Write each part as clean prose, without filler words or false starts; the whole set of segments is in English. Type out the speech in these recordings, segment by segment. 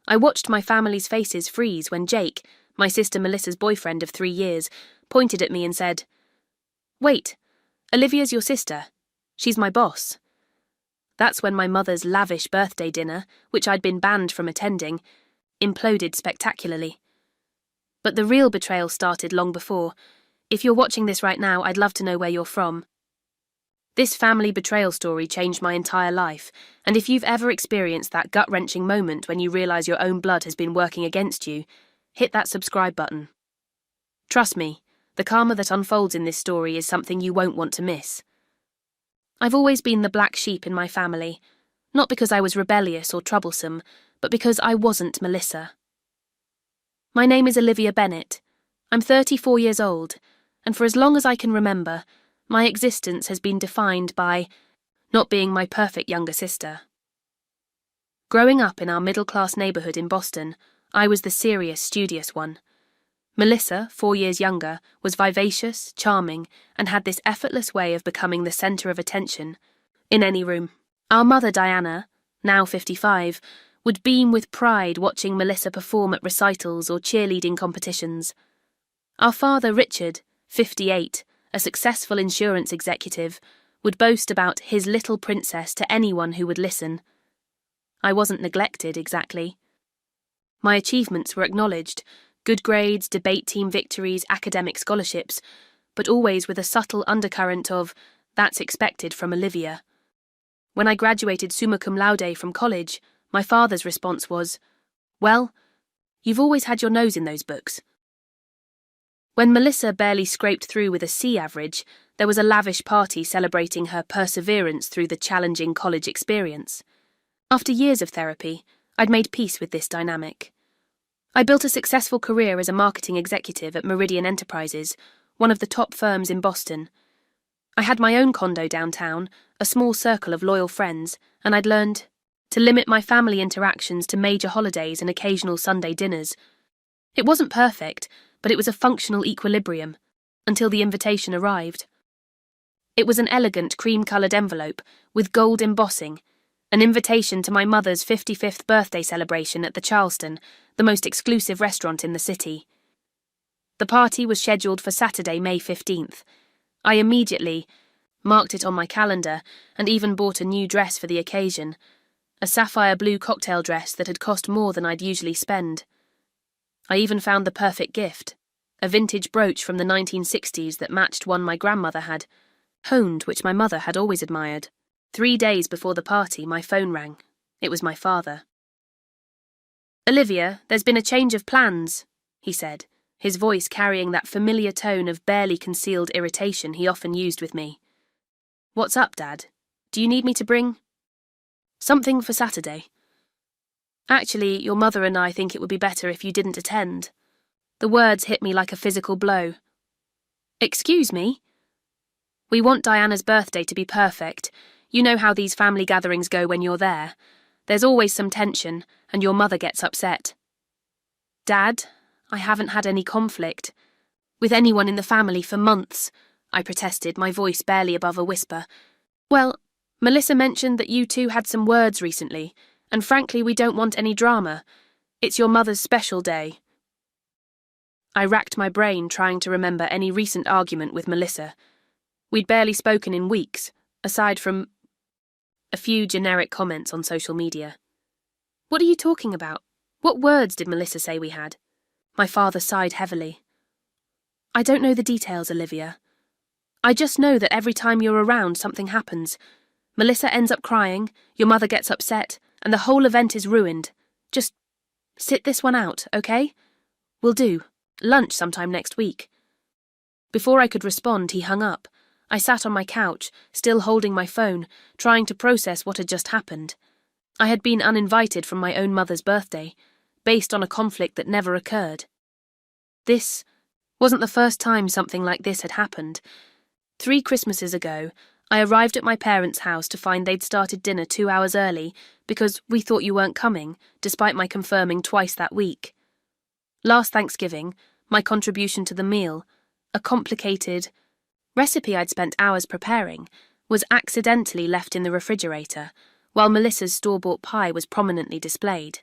I watched my family's faces freeze when Jake, my sister Melissa's boyfriend of 3 years, pointed at me and said, "Wait, Olivia's your sister. She's my boss." That's when my mother's lavish birthday dinner, which I'd been banned from attending, imploded spectacularly. But the real betrayal started long before. If you're watching this right now, I'd love to know where you're from. This family betrayal story changed my entire life, and if you've ever experienced that gut-wrenching moment when you realise your own blood has been working against you, hit that subscribe button. Trust me, the karma that unfolds in this story is something you won't want to miss. I've always been the black sheep in my family, not because I was rebellious or troublesome, but because I wasn't Melissa. My name is Olivia Bennett. I'm 34 years old, and for as long as I can remember, my existence has been defined by not being my perfect younger sister. Growing up in our middle-class neighbourhood in Boston, I was the serious, studious one. Melissa, 4 years younger, was vivacious, charming, and had this effortless way of becoming the centre of attention in any room. Our mother, Diana, now 55, would beam with pride watching Melissa perform at recitals or cheerleading competitions. Our father, Richard, 58, a successful insurance executive, would boast about his little princess to anyone who would listen. I wasn't neglected, exactly. My achievements were acknowledged, good grades, debate team victories, academic scholarships, but always with a subtle undercurrent of, "That's expected from Olivia." When I graduated summa cum laude from college, my father's response was, "Well, you've always had your nose in those books." When Melissa barely scraped through with a C average, there was a lavish party celebrating her perseverance through the challenging college experience. After years of therapy, I'd made peace with this dynamic. I built a successful career as a marketing executive at Meridian Enterprises, one of the top firms in Boston. I had my own condo downtown, a small circle of loyal friends, and I'd learned to limit my family interactions to major holidays and occasional Sunday dinners. It wasn't perfect, but it was a functional equilibrium, until the invitation arrived. It was an elegant cream-coloured envelope with gold embossing, an invitation to my mother's 55th birthday celebration at the Charleston, the most exclusive restaurant in the city. The party was scheduled for Saturday, May 15th. I immediately marked it on my calendar and even bought a new dress for the occasion, a sapphire blue cocktail dress that had cost more than I'd usually spend. I even found the perfect gift, a vintage brooch from the 1960s that matched one my grandmother had honed, which my mother had always admired. 3 days before the party, my phone rang. It was my father. "Olivia, there's been a change of plans," he said, his voice carrying that familiar tone of barely concealed irritation he often used with me. "What's up, Dad? Do you need me to bring something for Saturday? Actually, your mother and I think it would be better if you didn't attend." The words hit me like a physical blow. "Excuse me?" "We want Diana's birthday to be perfect. You know how these family gatherings go when you're there. There's always some tension, and your mother gets upset." "Dad, I haven't had any conflict with anyone in the family for months," I protested, my voice barely above a whisper. "Well, Melissa mentioned that you two had some words recently, and frankly we don't want any drama. It's your mother's special day." I racked my brain trying to remember any recent argument with Melissa. We'd barely spoken in weeks, aside from a few generic comments on social media. "What are you talking about? What words did Melissa say we had?" My father sighed heavily. "I don't know the details, Olivia. I just know that every time you're around, something happens. Melissa ends up crying, your mother gets upset, and the whole event is ruined. Just sit this one out, okay? Will do. Lunch sometime next week." Before I could respond, he hung up. I sat on my couch, still holding my phone, trying to process what had just happened. I had been uninvited from my own mother's birthday, based on a conflict that never occurred. This wasn't the first time something like this had happened. 3 Christmases ago, I arrived at my parents' house to find they'd started dinner 2 hours early because we thought you weren't coming, despite my confirming twice that week. Last Thanksgiving, my contribution to the meal, a complicated recipe I'd spent hours preparing, was accidentally left in the refrigerator, while Melissa's store-bought pie was prominently displayed.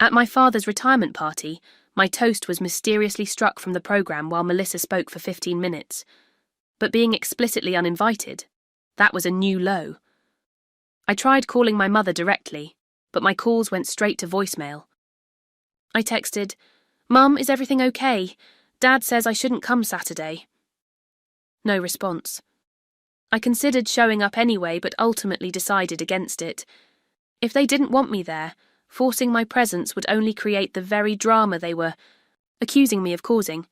At my father's retirement party, my toast was mysteriously struck from the programme while Melissa spoke for 15 minutes. But being explicitly uninvited, that was a new low. I tried calling my mother directly, but my calls went straight to voicemail. I texted, "Mum, is everything okay? Dad says I shouldn't come Saturday." No response. I considered showing up anyway, but ultimately decided against it. If they didn't want me there, forcing my presence would only create the very drama they were accusing me of causing.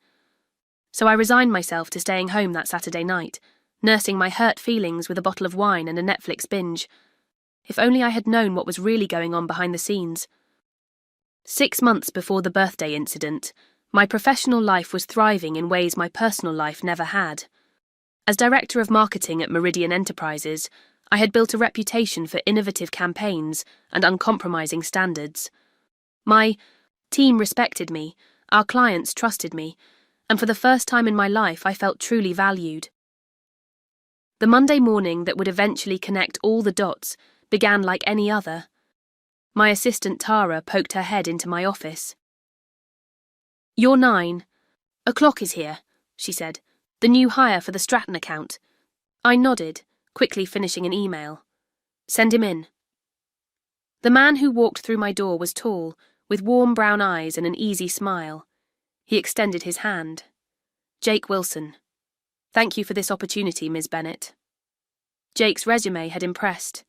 So I resigned myself to staying home that Saturday night, nursing my hurt feelings with a bottle of wine and a Netflix binge. If only I had known what was really going on behind the scenes. 6 months before the birthday incident, my professional life was thriving in ways my personal life never had. As Director of Marketing at Meridian Enterprises, I had built a reputation for innovative campaigns and uncompromising standards. My team respected me, our clients trusted me, and for the first time in my life I felt truly valued. The Monday morning that would eventually connect all the dots began like any other. My assistant Tara poked her head into my office. "You're 9. O'Clock is here," she said. "The new hire for the Stratton account." I nodded, quickly finishing an email. "Send him in." The man who walked through my door was tall, with warm brown eyes and an easy smile. He extended his hand. "Jake Wilson. Thank you for this opportunity, Ms. Bennett." Jake's resume had impressed.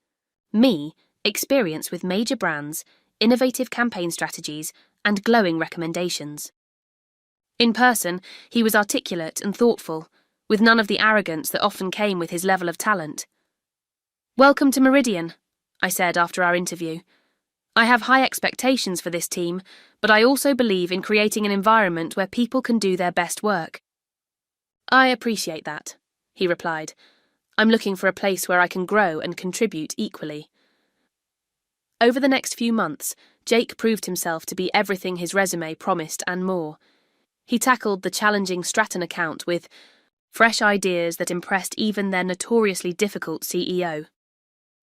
Me, experience with major brands, innovative campaign strategies, and glowing recommendations. In person, he was articulate and thoughtful, with none of the arrogance that often came with his level of talent. "Welcome to Meridian," I said after our interview. "I have high expectations for this team, but I also believe in creating an environment where people can do their best work." "I appreciate that," he replied. "I'm looking for a place where I can grow and contribute equally." Over the next few months, Jake proved himself to be everything his resume promised and more. He tackled the challenging Stratton account with fresh ideas that impressed even their notoriously difficult CEO.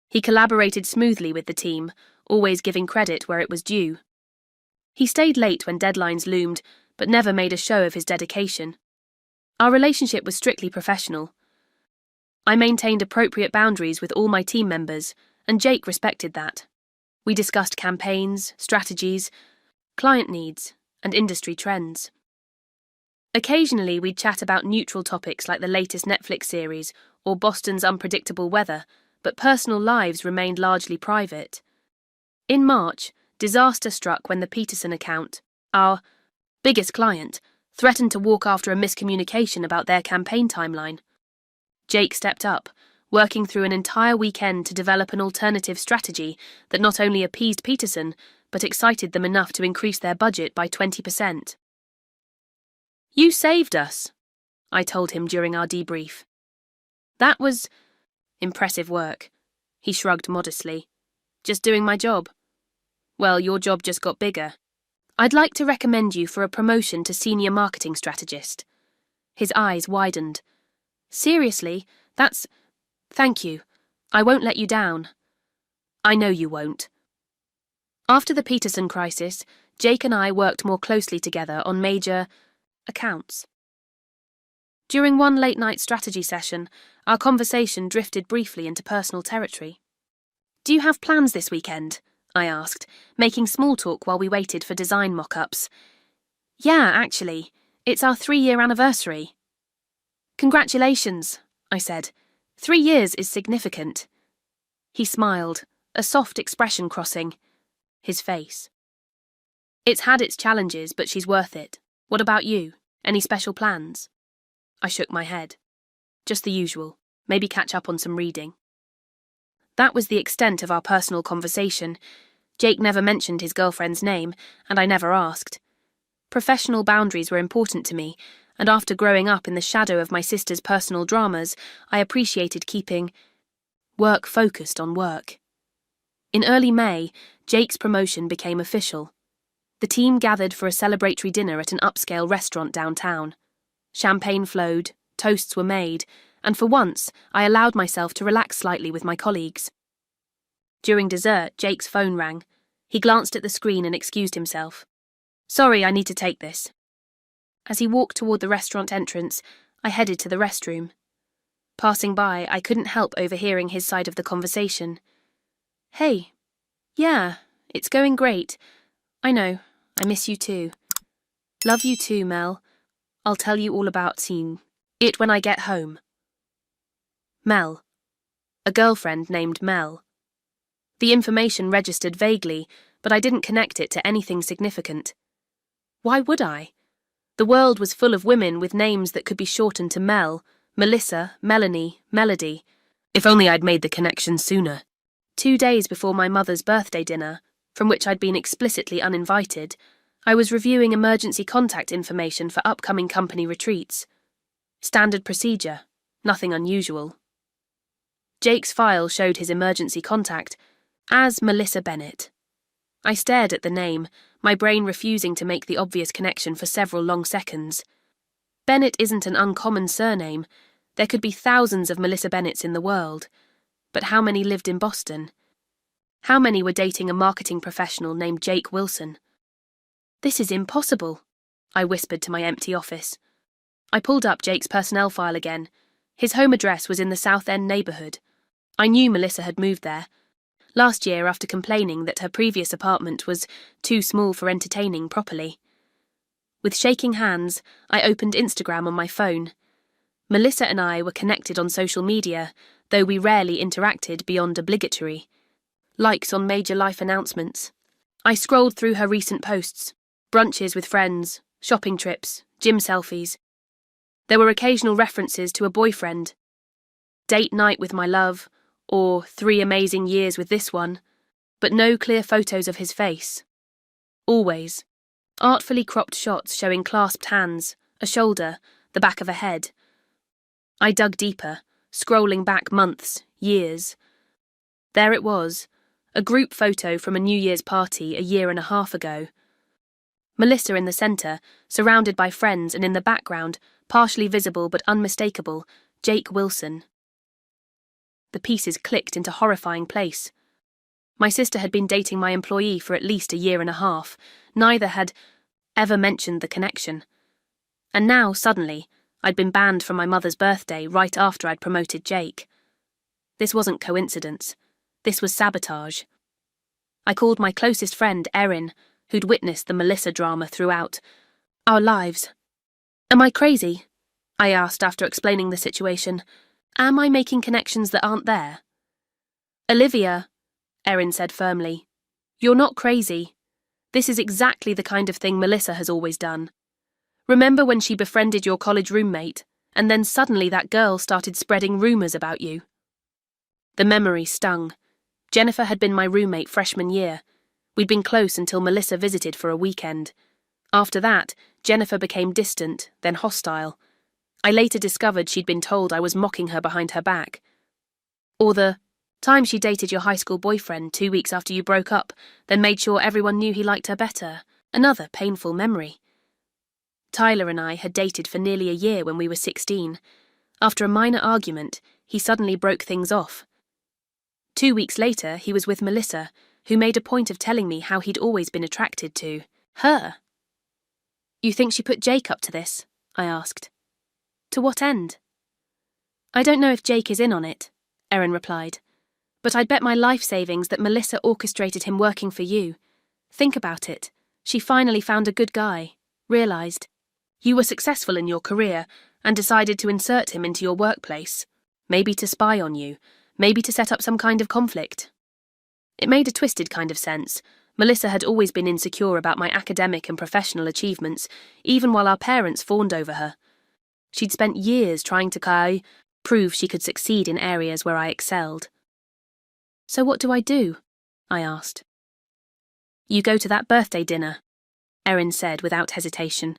He collaborated smoothly with the team, always giving credit where it was due. He stayed late when deadlines loomed, but never made a show of his dedication. Our relationship was strictly professional. I maintained appropriate boundaries with all my team members, and Jake respected that. We discussed campaigns, strategies, client needs, and industry trends. Occasionally, we'd chat about neutral topics like the latest Netflix series or Boston's unpredictable weather, but personal lives remained largely private. In March, disaster struck when the Peterson account, our biggest client, threatened to walk after a miscommunication about their campaign timeline. Jake stepped up, working through an entire weekend to develop an alternative strategy that not only appeased Peterson, but excited them enough to increase their budget by 20%. "You saved us," I told him during our debrief. "That was impressive work," he shrugged modestly. "Just doing my job." "Well, your job just got bigger. I'd like to recommend you for a promotion to senior marketing strategist." His eyes widened. "Seriously, that's... Thank you. I won't let you down." "I know you won't." After the Peterson crisis, Jake and I worked more closely together on major accounts. During one late-night strategy session, our conversation drifted briefly into personal territory. "Do you have plans this weekend?" I asked, making small talk while we waited for design mock-ups. "Yeah, actually. It's our 3-year anniversary." "Congratulations," I said. 3 years is significant." He smiled, a soft expression crossing his face. "It's had its challenges, but she's worth it. What about you? Any special plans?" I shook my head. "Just the usual. Maybe catch up on some reading." That was the extent of our personal conversation. Jake never mentioned his girlfriend's name, and I never asked. Professional boundaries were important to me, and after growing up in the shadow of my sister's personal dramas, I appreciated keeping work focused on work. In early May, Jake's promotion became official. The team gathered for a celebratory dinner at an upscale restaurant downtown. Champagne flowed, toasts were made, and for once, I allowed myself to relax slightly with my colleagues. During dessert, Jake's phone rang. He glanced at the screen and excused himself. Sorry, I need to take this. As he walked toward the restaurant entrance, I headed to the restroom. Passing by, I couldn't help overhearing his side of the conversation. Hey. Yeah, it's going great. I know, I miss you too. Love you too, Mel. I'll tell you all about it when I get home. Mel. A girlfriend named Mel. The information registered vaguely, but I didn't connect it to anything significant. Why would I? The world was full of women with names that could be shortened to Mel, Melissa, Melanie, Melody. If only I'd made the connection sooner. 2 days before my mother's birthday dinner, from which I'd been explicitly uninvited, I was reviewing emergency contact information for upcoming company retreats. Standard procedure, nothing unusual. Jake's file showed his emergency contact as Melissa Bennett. I stared at the name, my brain refusing to make the obvious connection for several long seconds. Bennett isn't an uncommon surname. There could be thousands of Melissa Bennetts in the world. But how many lived in Boston? How many were dating a marketing professional named Jake Wilson? This is impossible, I whispered to my empty office. I pulled up Jake's personnel file again. His home address was in the South End neighborhood. I knew Melissa had moved there. Last year, after complaining that her previous apartment was too small for entertaining properly. With shaking hands, I opened Instagram on my phone. Melissa and I were connected on social media, though we rarely interacted beyond obligatory. Likes on major life announcements. I scrolled through her recent posts, brunches with friends, shopping trips, gym selfies. There were occasional references to a boyfriend. Date night with my love, or 3 amazing years with this one, but no clear photos of his face. Always. Artfully cropped shots showing clasped hands, a shoulder, the back of a head. I dug deeper, scrolling back months, years. There it was, a group photo from a New Year's party 1.5 years ago. Melissa in the centre, surrounded by friends, and in the background, partially visible but unmistakable, Jake Wilson. The pieces clicked into horrifying place. My sister had been dating my employee for at least 1.5 years. Neither had ever mentioned the connection. And now, suddenly, I'd been banned from my mother's birthday right after I'd promoted Jake. This wasn't coincidence. This was sabotage. I called my closest friend, Erin, who'd witnessed the Melissa drama throughout our lives. Am I crazy? I asked after explaining the situation. Am I making connections that aren't there? Olivia, Erin said firmly, you're not crazy. This is exactly the kind of thing Melissa has always done. Remember when she befriended your college roommate, and then suddenly that girl started spreading rumours about you? The memory stung. Jennifer had been my roommate freshman year. We'd been close until Melissa visited for a weekend. After that, Jennifer became distant, then hostile. I later discovered she'd been told I was mocking her behind her back. Or the time she dated your high school boyfriend 2 weeks after you broke up, then made sure everyone knew he liked her better. Another painful memory. Tyler and I had dated for nearly 1 year when we were 16. After a minor argument, he suddenly broke things off. 2 weeks later, he was with Melissa, who made a point of telling me how he'd always been attracted to her. You think she put Jake up to this? I asked. To what end? I don't know if Jake is in on it, Erin replied. But I'd bet my life savings that Melissa orchestrated him working for you. Think about it. She finally found a good guy, realised. You were successful in your career and decided to insert him into your workplace. Maybe to spy on you, maybe to set up some kind of conflict. It made a twisted kind of sense. Melissa had always been insecure about my academic and professional achievements, even while our parents fawned over her. She'd spent years trying to prove she could succeed in areas where I excelled. So what do? I asked. You go to that birthday dinner, Erin said without hesitation.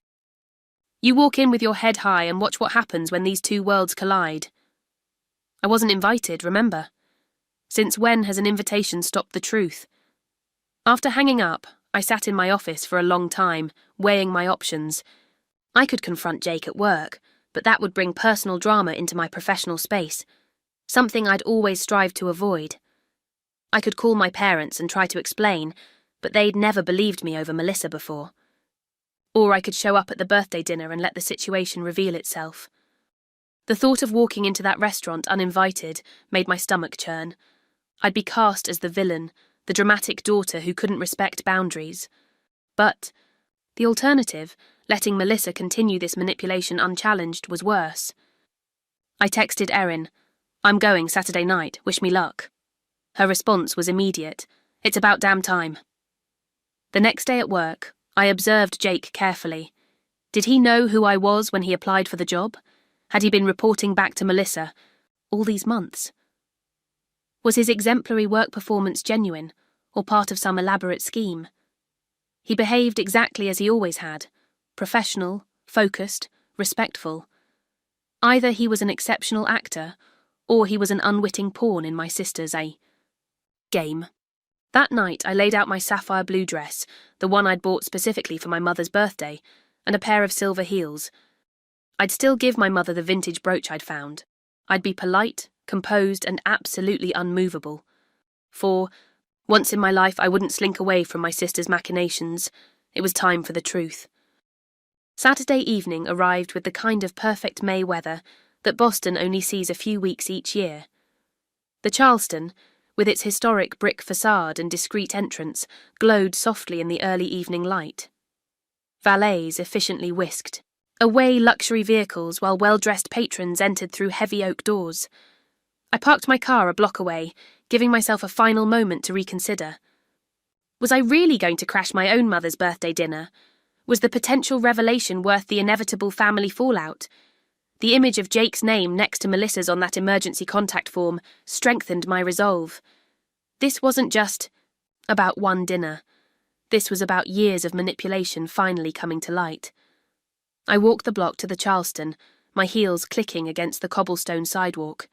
You walk in with your head high and watch what happens when these two worlds collide. I wasn't invited, remember? Since when has an invitation stopped the truth? After hanging up, I sat in my office for a long time, weighing my options. I could confront Jake at work, but that would bring personal drama into my professional space, something I'd always strived to avoid. I could call my parents and try to explain, but they'd never believed me over Melissa before. Or I could show up at the birthday dinner and let the situation reveal itself. The thought of walking into that restaurant uninvited made my stomach churn. I'd be cast as the villain, the dramatic daughter who couldn't respect boundaries. But the alternative, letting Melissa continue this manipulation unchallenged, was worse. I texted Erin, "I'm going Saturday night, wish me luck." Her response was immediate, "It's about damn time." The next day at work, I observed Jake carefully. Did he know who I was when he applied for the job? Had he been reporting back to Melissa all these months? Was his exemplary work performance genuine, or part of some elaborate scheme? He behaved exactly as he always had, professional, focused, respectful. Either he was an exceptional actor, or he was an unwitting pawn in my sister's game. That night I laid out my sapphire blue dress, the one I'd bought specifically for my mother's birthday, and a pair of silver heels. I'd still give my mother the vintage brooch I'd found. I'd be polite, composed, and absolutely unmovable. For once in my life I wouldn't slink away from my sister's machinations. It was time for the truth. Saturday evening arrived with the kind of perfect May weather that Boston only sees a few weeks each year. The Charleston, with its historic brick facade and discreet entrance, glowed softly in the early evening light. Valets efficiently whisked away luxury vehicles while well-dressed patrons entered through heavy oak doors. I parked my car a block away, giving myself a final moment to reconsider. Was I really going to crash my own mother's birthday dinner? Was the potential revelation worth the inevitable family fallout? The image of Jake's name next to Melissa's on that emergency contact form strengthened my resolve. This wasn't just about one dinner. This was about years of manipulation finally coming to light. I walked the block to the Charleston, my heels clicking against the cobblestone sidewalk.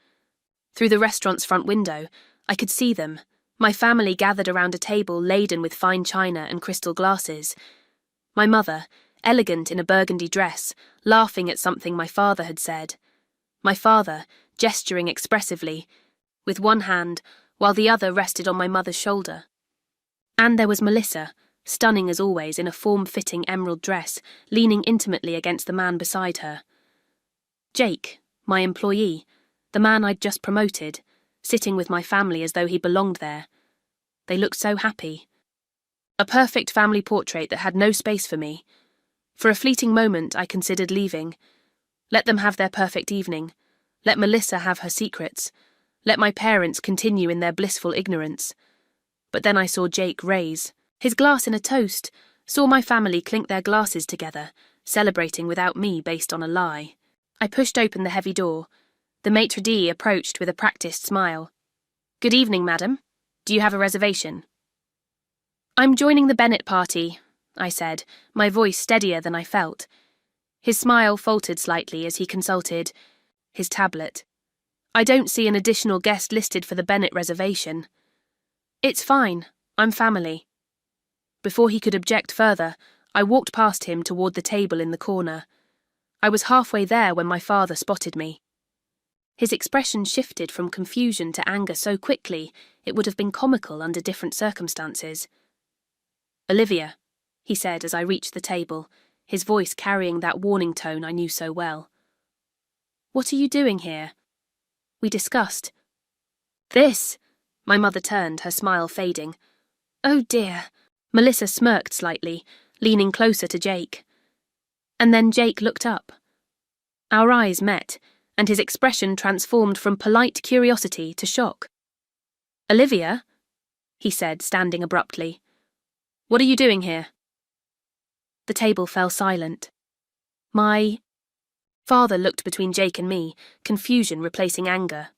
Through the restaurant's front window, I could see them, my family gathered around a table laden with fine china and crystal glasses. My mother, elegant in a burgundy dress, laughing at something my father had said. My father, gesturing expressively, with one hand, while the other rested on my mother's shoulder. And there was Melissa, stunning as always in a form-fitting emerald dress, leaning intimately against the man beside her. Jake, my employee, the man I'd just promoted, sitting with my family as though he belonged there. They looked so happy. A perfect family portrait that had no space for me. For a fleeting moment I considered leaving. Let them have their perfect evening. Let Melissa have her secrets. Let my parents continue in their blissful ignorance. But then I saw Jake raise his glass in a toast, saw my family clink their glasses together, celebrating without me based on a lie. I pushed open the heavy door. The maitre d' approached with a practiced smile. "Good evening, madam. Do you have a reservation?" "I'm joining the Bennett party," I said, my voice steadier than I felt. His smile faltered slightly as he consulted his tablet. "I don't see an additional guest listed for the Bennett reservation." "It's fine. I'm family." Before he could object further, I walked past him toward the table in the corner. I was halfway there when my father spotted me. His expression shifted from confusion to anger so quickly it would have been comical under different circumstances. "Olivia," he said as I reached the table, his voice carrying that warning tone I knew so well. "What are you doing here?" "We discussed." "This?" My mother turned, her smile fading. "Oh dear." Melissa smirked slightly, leaning closer to Jake. And then Jake looked up. Our eyes met, and his expression transformed from polite curiosity to shock. "Olivia?" he said, standing abruptly. "What are you doing here?" The table fell silent. My father looked between Jake and me, confusion replacing anger.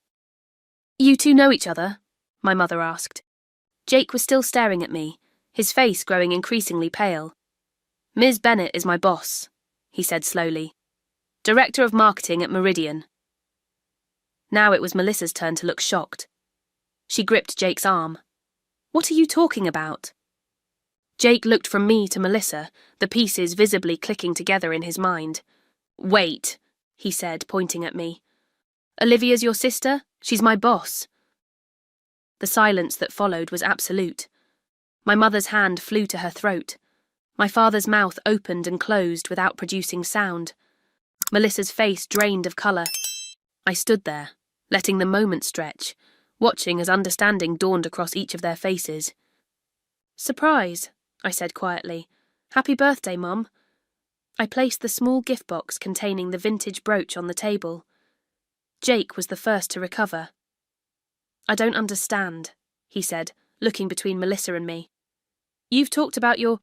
"You two know each other?" my mother asked. Jake was still staring at me, his face growing increasingly pale. "Ms. Bennett is my boss," he said slowly. "Director of Marketing at Meridian." Now it was Melissa's turn to look shocked. She gripped Jake's arm. "What are you talking about?" Jake looked from me to Melissa, the pieces visibly clicking together in his mind. "Wait," he said, pointing at me. "Olivia's your sister? She's my boss." The silence that followed was absolute. My mother's hand flew to her throat. My father's mouth opened and closed without producing sound. Melissa's face drained of colour. I stood there, letting the moment stretch, watching as understanding dawned across each of their faces. "Surprise," I said quietly. "Happy birthday, Mum." I placed the small gift box containing the vintage brooch on the table. Jake was the first to recover. "I don't understand," he said, looking between Melissa and me. "You've talked about your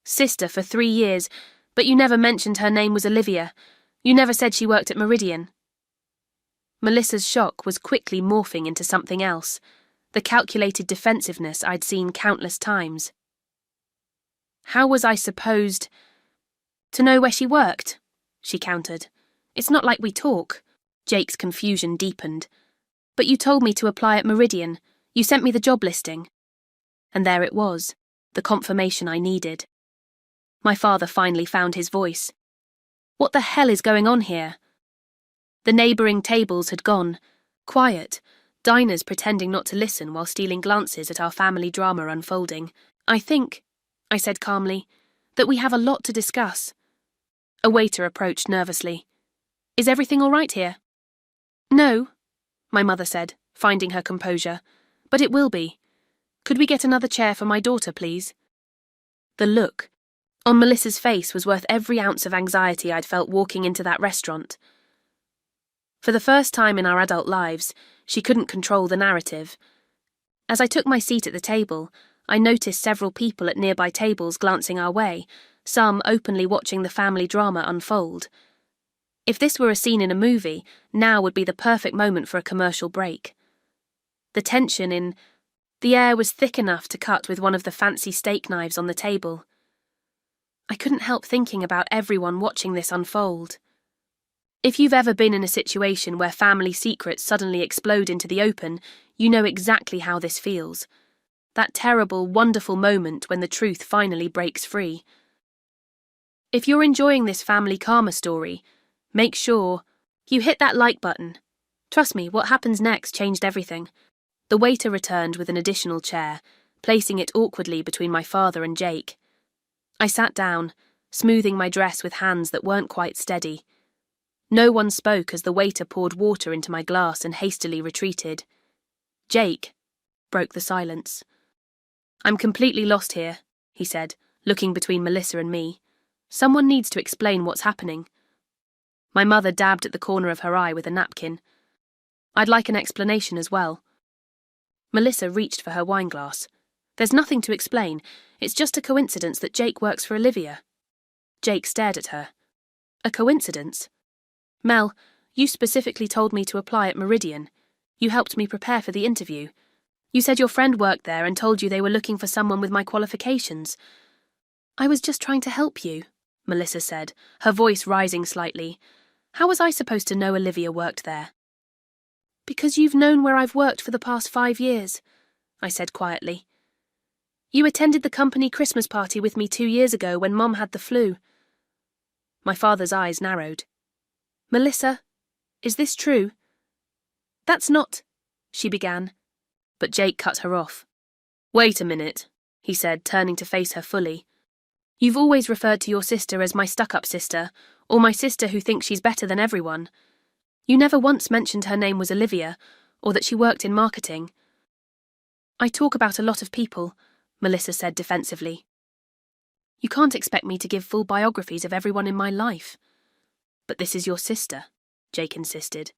sister for 3 years, but you never mentioned her name was Olivia. You never said she worked at Meridian." Melissa's shock was quickly morphing into something else, the calculated defensiveness I'd seen countless times. "How was I supposed to know where she worked?" she countered. "It's not like we talk." Jake's confusion deepened. "But you told me to apply at Meridian. You sent me the job listing." And there it was, the confirmation I needed. My father finally found his voice. "What the hell is going on here?" The neighbouring tables had gone, quiet, diners pretending not to listen while stealing glances at our family drama unfolding. "I think," I said calmly, "that we have a lot to discuss." A waiter approached nervously. "Is everything all right here?" "No," my mother said, finding her composure, "but it will be. Could we get another chair for my daughter, please?" The look on Melissa's face was worth every ounce of anxiety I'd felt walking into that restaurant. For the first time in our adult lives, she couldn't control the narrative. As I took my seat at the table, I noticed several people at nearby tables glancing our way, some openly watching the family drama unfold. If this were a scene in a movie, now would be the perfect moment for a commercial break. The tension in the air was thick enough to cut with one of the fancy steak knives on the table. I couldn't help thinking about everyone watching this unfold. If you've ever been in a situation where family secrets suddenly explode into the open, you know exactly how this feels. That terrible, wonderful moment when the truth finally breaks free. If you're enjoying this family karma story, make sure you hit that like button. Trust me, what happens next changed everything. The waiter returned with an additional chair, placing it awkwardly between my father and Jake. I sat down, smoothing my dress with hands that weren't quite steady. No one spoke as the waiter poured water into my glass and hastily retreated. "Jake," broke the silence. "I'm completely lost here," he said, looking between Melissa and me. "Someone needs to explain what's happening." My mother dabbed at the corner of her eye with a napkin. "I'd like an explanation as well." Melissa reached for her wineglass. "There's nothing to explain. It's just a coincidence that Jake works for Olivia." Jake stared at her. "A coincidence? Mel, you specifically told me to apply at Meridian. You helped me prepare for the interview. You said your friend worked there and told you they were looking for someone with my qualifications." "I was just trying to help you," Melissa said, her voice rising slightly. "How was I supposed to know Olivia worked there?" "Because you've known where I've worked for the past 5 years," I said quietly. "You attended the company Christmas party with me 2 years ago when Mom had the flu." My father's eyes narrowed. "Melissa, is this true?" "That's not," she began, but Jake cut her off. "Wait a minute," he said, turning to face her fully. "You've always referred to your sister as my stuck-up sister, or my sister who thinks she's better than everyone. You never once mentioned her name was Olivia, or that she worked in marketing." "I talk about a lot of people," Melissa said defensively. "You can't expect me to give full biographies of everyone in my life." "But this is your sister," Jake insisted.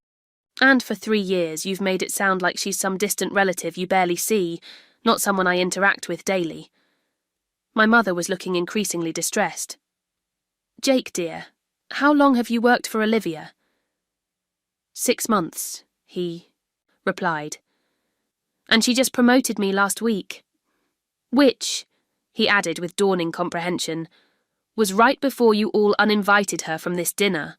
"And for 3 years you've made it sound like she's some distant relative you barely see, not someone I interact with daily." My mother was looking increasingly distressed. "Jake, dear, how long have you worked for Olivia?" 6 months, he replied. "And she just promoted me last week. Which," he added with dawning comprehension, "was right before you all uninvited her from this dinner."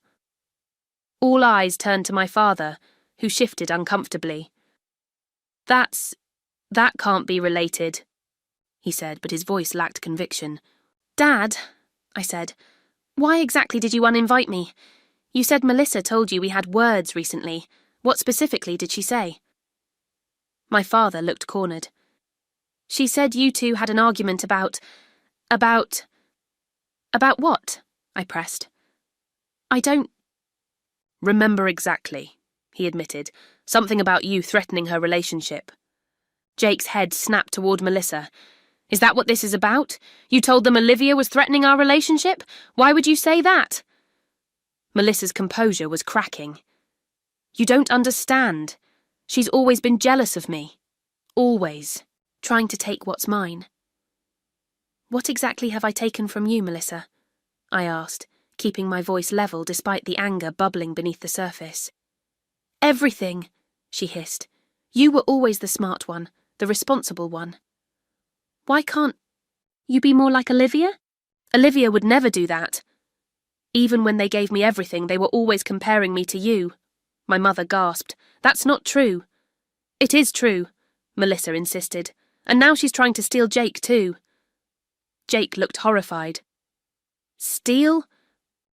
All eyes turned to my father, who shifted uncomfortably. That can't be related," he said, but his voice lacked conviction. "Dad," I said, "why exactly did you uninvite me? You said Melissa told you we had words recently. What specifically did she say?" My father looked cornered. She said you two had an argument about what? I pressed. I don't remember exactly, he admitted. Something about you threatening her relationship. Jake's head snapped toward Melissa. Is that what this is about? You told them Olivia was threatening our relationship? Why would you say that? Melissa's composure was cracking. You don't understand. She's always been jealous of me. Always. Trying to take what's mine. What exactly have I taken from you, Melissa? I asked, keeping my voice level despite the anger bubbling beneath the surface. Everything, she hissed. You were always the smart one, the responsible one. Why can't you be more like Olivia? Olivia would never do that. Even when they gave me everything, they were always comparing me to you. My mother gasped. That's not true. It is true, Melissa insisted. And now she's trying to steal Jake too. Jake looked horrified. Steal?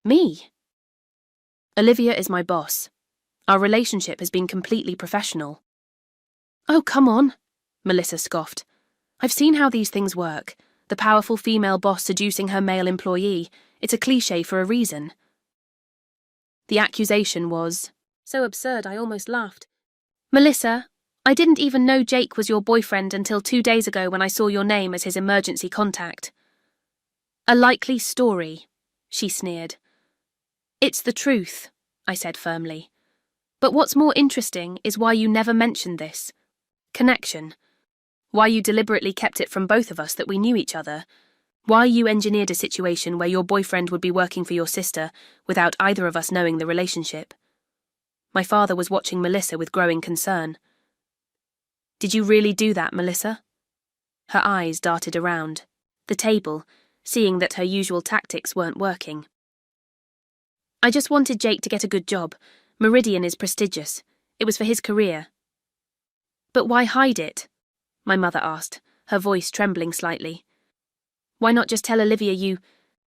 Me? Olivia is my boss. Our relationship has been completely professional. Oh, come on, Melissa scoffed. I've seen how these things work. The powerful female boss seducing her male employee. It's a cliché for a reason. The accusation was so absurd I almost laughed. Melissa, I didn't even know Jake was your boyfriend until 2 days ago when I saw your name as his emergency contact. A likely story, she sneered. It's the truth, I said firmly. But what's more interesting is why you never mentioned this. Connection. Why you deliberately kept it from both of us that we knew each other. Why you engineered a situation where your boyfriend would be working for your sister without either of us knowing the relationship. My father was watching Melissa with growing concern. Did you really do that, Melissa? Her eyes darted around the table, seeing that her usual tactics weren't working. I just wanted Jake to get a good job. Meridian is prestigious. It was for his career. But why hide it? My mother asked, her voice trembling slightly. Why not just tell Olivia you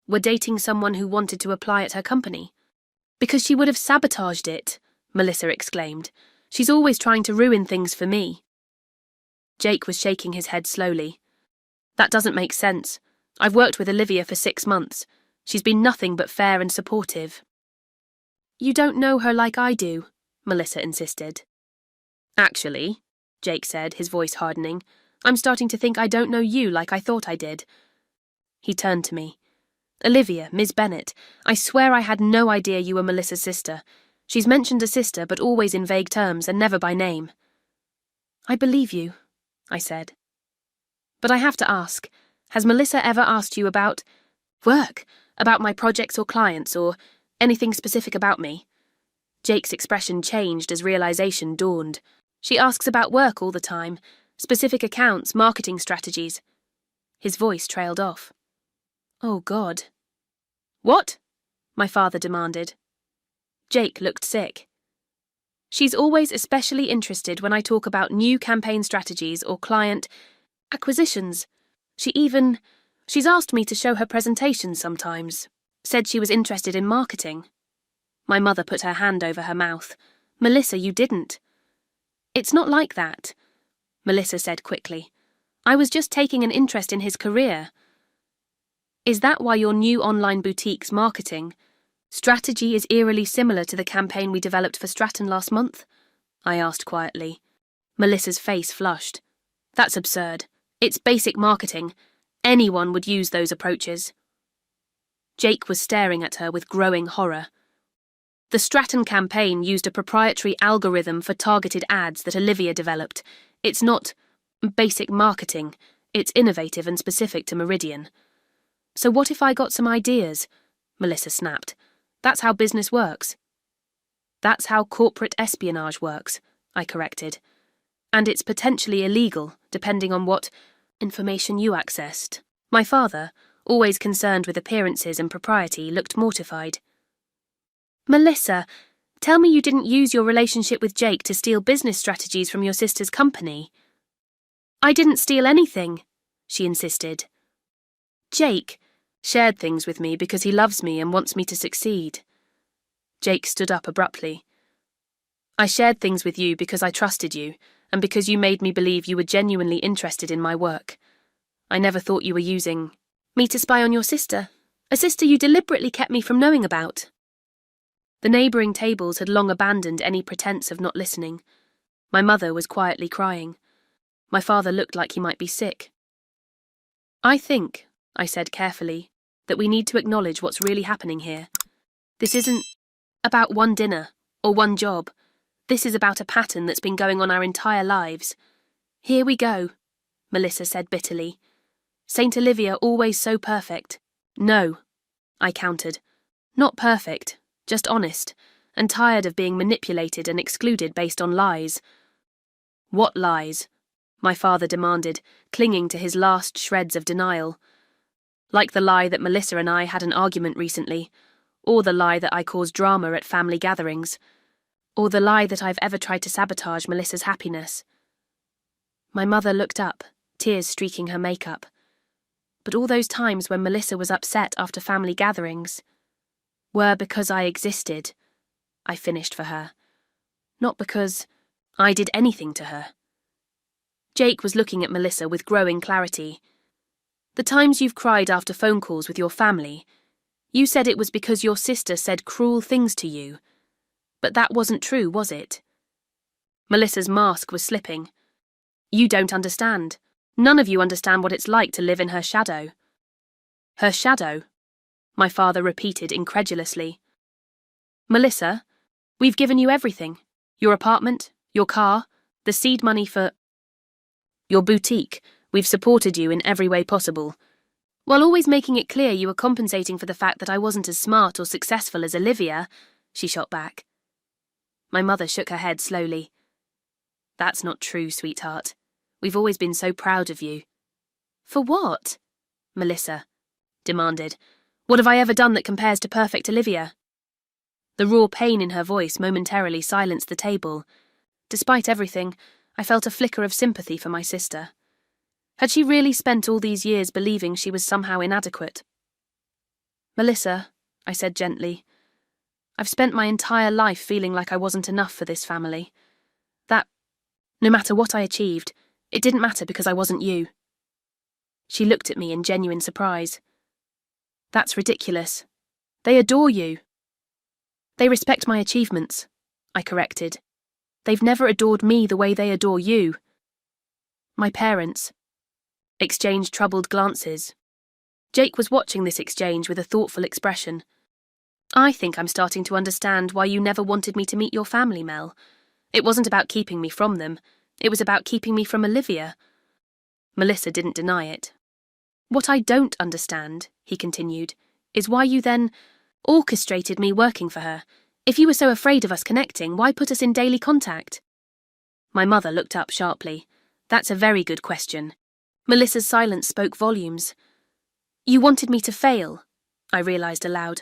were dating someone who wanted to apply at her company? Because she would have sabotaged it, Melissa exclaimed. She's always trying to ruin things for me. Jake was shaking his head slowly. That doesn't make sense. I've worked with Olivia for 6 months. She's been nothing but fair and supportive. You don't know her like I do, Melissa insisted. Actually, Jake said, his voice hardening, I'm starting to think I don't know you like I thought I did. He turned to me. Olivia, Ms. Bennett, I swear I had no idea you were Melissa's sister. She's mentioned a sister, but always in vague terms and never by name. I believe you, I said. But I have to ask, has Melissa ever asked you about work, about my projects or clients, or anything specific about me? Jake's expression changed as realization dawned. She asks about work all the time, specific accounts, marketing strategies. His voice trailed off. Oh, God. What? My father demanded. Jake looked sick. She's always especially interested when I talk about new campaign strategies or client acquisitions. She's asked me to show her presentations sometimes. Said she was interested in marketing. My mother put her hand over her mouth. Melissa, you didn't. It's not like that, Melissa said quickly. I was just taking an interest in his career. Is that why your new online boutique's marketing strategy is eerily similar to the campaign we developed for Stratton last month? I asked quietly. Melissa's face flushed. That's absurd. It's basic marketing. Anyone would use those approaches. Jake was staring at her with growing horror. The Stratton campaign used a proprietary algorithm for targeted ads that Olivia developed. It's not basic marketing. It's innovative and specific to Meridian. So what if I got some ideas? Melissa snapped. That's how business works. That's how corporate espionage works, I corrected. And it's potentially illegal, depending on what information you accessed. My father, always concerned with appearances and propriety, looked mortified. Melissa, tell me you didn't use your relationship with Jake to steal business strategies from your sister's company. I didn't steal anything, she insisted. Jake shared things with me because he loves me and wants me to succeed. Jake stood up abruptly. I shared things with you because I trusted you, and because you made me believe you were genuinely interested in my work. I never thought you were using me to spy on your sister, a sister you deliberately kept me from knowing about." The neighbouring tables had long abandoned any pretense of not listening. My mother was quietly crying. My father looked like he might be sick. "I think," I said carefully, "that we need to acknowledge what's really happening here. This isn't about one dinner or one job. This is about a pattern that's been going on our entire lives." "Here we go," Melissa said bitterly. "Saint Olivia always so perfect." "No," I countered. "Not perfect, just honest, and tired of being manipulated and excluded based on lies." "What lies?" my father demanded, clinging to his last shreds of denial. "Like the lie that Melissa and I had an argument recently, or the lie that I caused drama at family gatherings, or the lie that I've ever tried to sabotage Melissa's happiness." My mother looked up, tears streaking her makeup. "But all those times when Melissa was upset after family gatherings were because I existed," I finished for her. "Not because I did anything to her." Jake was looking at Melissa with growing clarity. "The times you've cried after phone calls with your family, you said it was because your sister said cruel things to you. But that wasn't true, was it?" Melissa's mask was slipping. "You don't understand. None of you understand what it's like to live in her shadow." "Her shadow?" my father repeated incredulously. "Melissa, we've given you everything. Your apartment, your car, the seed money for your boutique. We've supported you in every way possible, while always making it clear you were compensating for the fact that I wasn't as smart or successful as Olivia," she shot back. My mother shook her head slowly. "That's not true, sweetheart. We've always been so proud of you." "For what?" Melissa demanded. "What have I ever done that compares to perfect Olivia?" The raw pain in her voice momentarily silenced the table. Despite everything, I felt a flicker of sympathy for my sister. Had she really spent all these years believing she was somehow inadequate? "Melissa," I said gently, "I've spent my entire life feeling like I wasn't enough for this family. That, no matter what I achieved, it didn't matter because I wasn't you." She looked at me in genuine surprise. "That's ridiculous. They adore you." "They respect my achievements," I corrected. "They've never adored me the way they adore you." My parents exchanged troubled glances. Jake was watching this exchange with a thoughtful expression. "I think I'm starting to understand why you never wanted me to meet your family, Mel. It wasn't about keeping me from them. It was about keeping me from Olivia." Melissa didn't deny it. "What I don't understand," he continued, "is why you then orchestrated me working for her. If you were so afraid of us connecting, why put us in daily contact?" My mother looked up sharply. "That's a very good question." Melissa's silence spoke volumes. "You wanted me to fail," I realised aloud.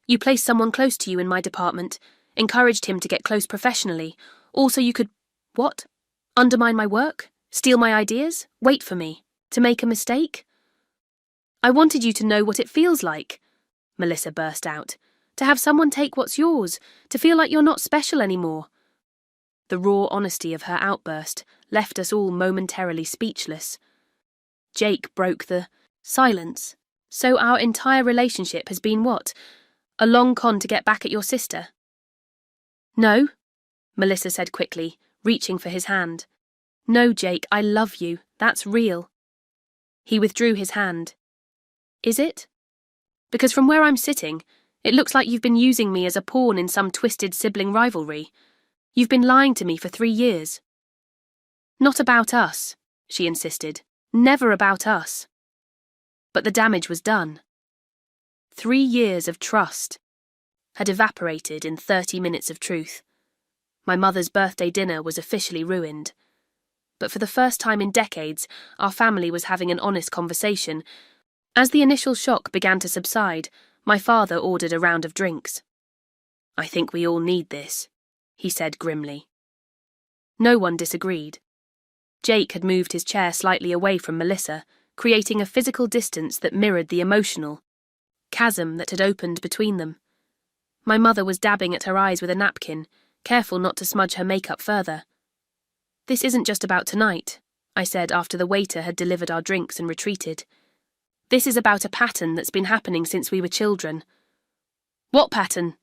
"You placed someone close to you in my department, encouraged him to get close professionally, all so you could, what? Undermine my work? Steal my ideas? Wait for me? To make a mistake?" "I wanted you to know what it feels like," Melissa burst out. "To have someone take what's yours, to feel like you're not special anymore." The raw honesty of her outburst left us all momentarily speechless. Jake broke the silence. "So our entire relationship has been what? A long con to get back at your sister?" "No," Melissa said quickly, reaching for his hand. "No, Jake, I love you. That's real." He withdrew his hand. "Is it? Because from where I'm sitting, it looks like you've been using me as a pawn in some twisted sibling rivalry. You've been lying to me for 3 years." "Not about us," she insisted. "Never about us." But the damage was done. 3 years of trust had evaporated in 30 minutes of truth. My mother's birthday dinner was officially ruined. But for the first time in decades, our family was having an honest conversation. As the initial shock began to subside, my father ordered a round of drinks. "I think we all need this," he said grimly. No one disagreed. Jake had moved his chair slightly away from Melissa, creating a physical distance that mirrored the emotional chasm that had opened between them. My mother was dabbing at her eyes with a napkin, careful not to smudge her makeup further. This isn't just about tonight, I said after the waiter had delivered our drinks and retreated. This is about a pattern that's been happening since we were children. What pattern?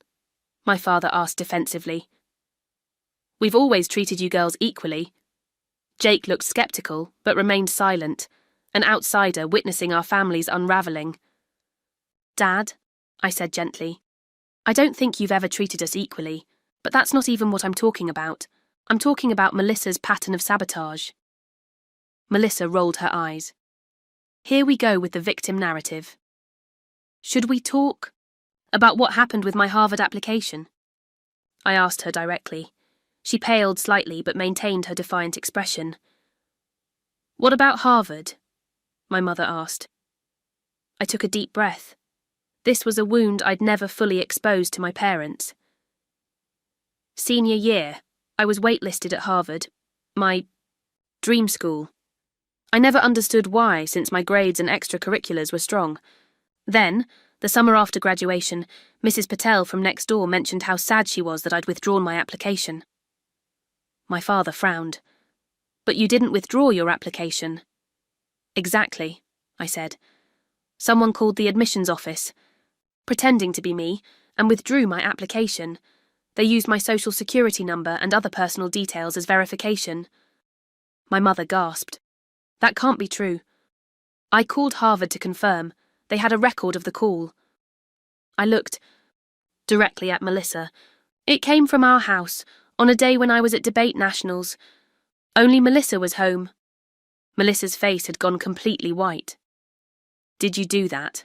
My father asked defensively. We've always treated you girls equally. Jake looked skeptical, but remained silent, an outsider witnessing our family's unravelling. Dad, I said gently, I don't think you've ever treated us equally, but that's not even what I'm talking about. I'm talking about Melissa's pattern of sabotage. Melissa rolled her eyes. Here we go with the victim narrative. Should we talk about what happened with my Harvard application? I asked her directly. She paled slightly but maintained her defiant expression. What about Harvard? My mother asked. I took a deep breath. This was a wound I'd never fully exposed to my parents. Senior year, I was waitlisted at Harvard, my dream school. I never understood why, since my grades and extracurriculars were strong. Then, the summer after graduation, Mrs. Patel from next door mentioned how sad she was that I'd withdrawn my application. My father frowned. But you didn't withdraw your application. Exactly, I said. Someone called the admissions office, pretending to be me, and withdrew my application. They used my social security number and other personal details as verification. My mother gasped. That can't be true. I called Harvard to confirm. They had a record of the call. I looked directly at Melissa. It came from our house, on a day when I was at debate nationals. Only Melissa was home. Melissa's face had gone completely white. Did you do that?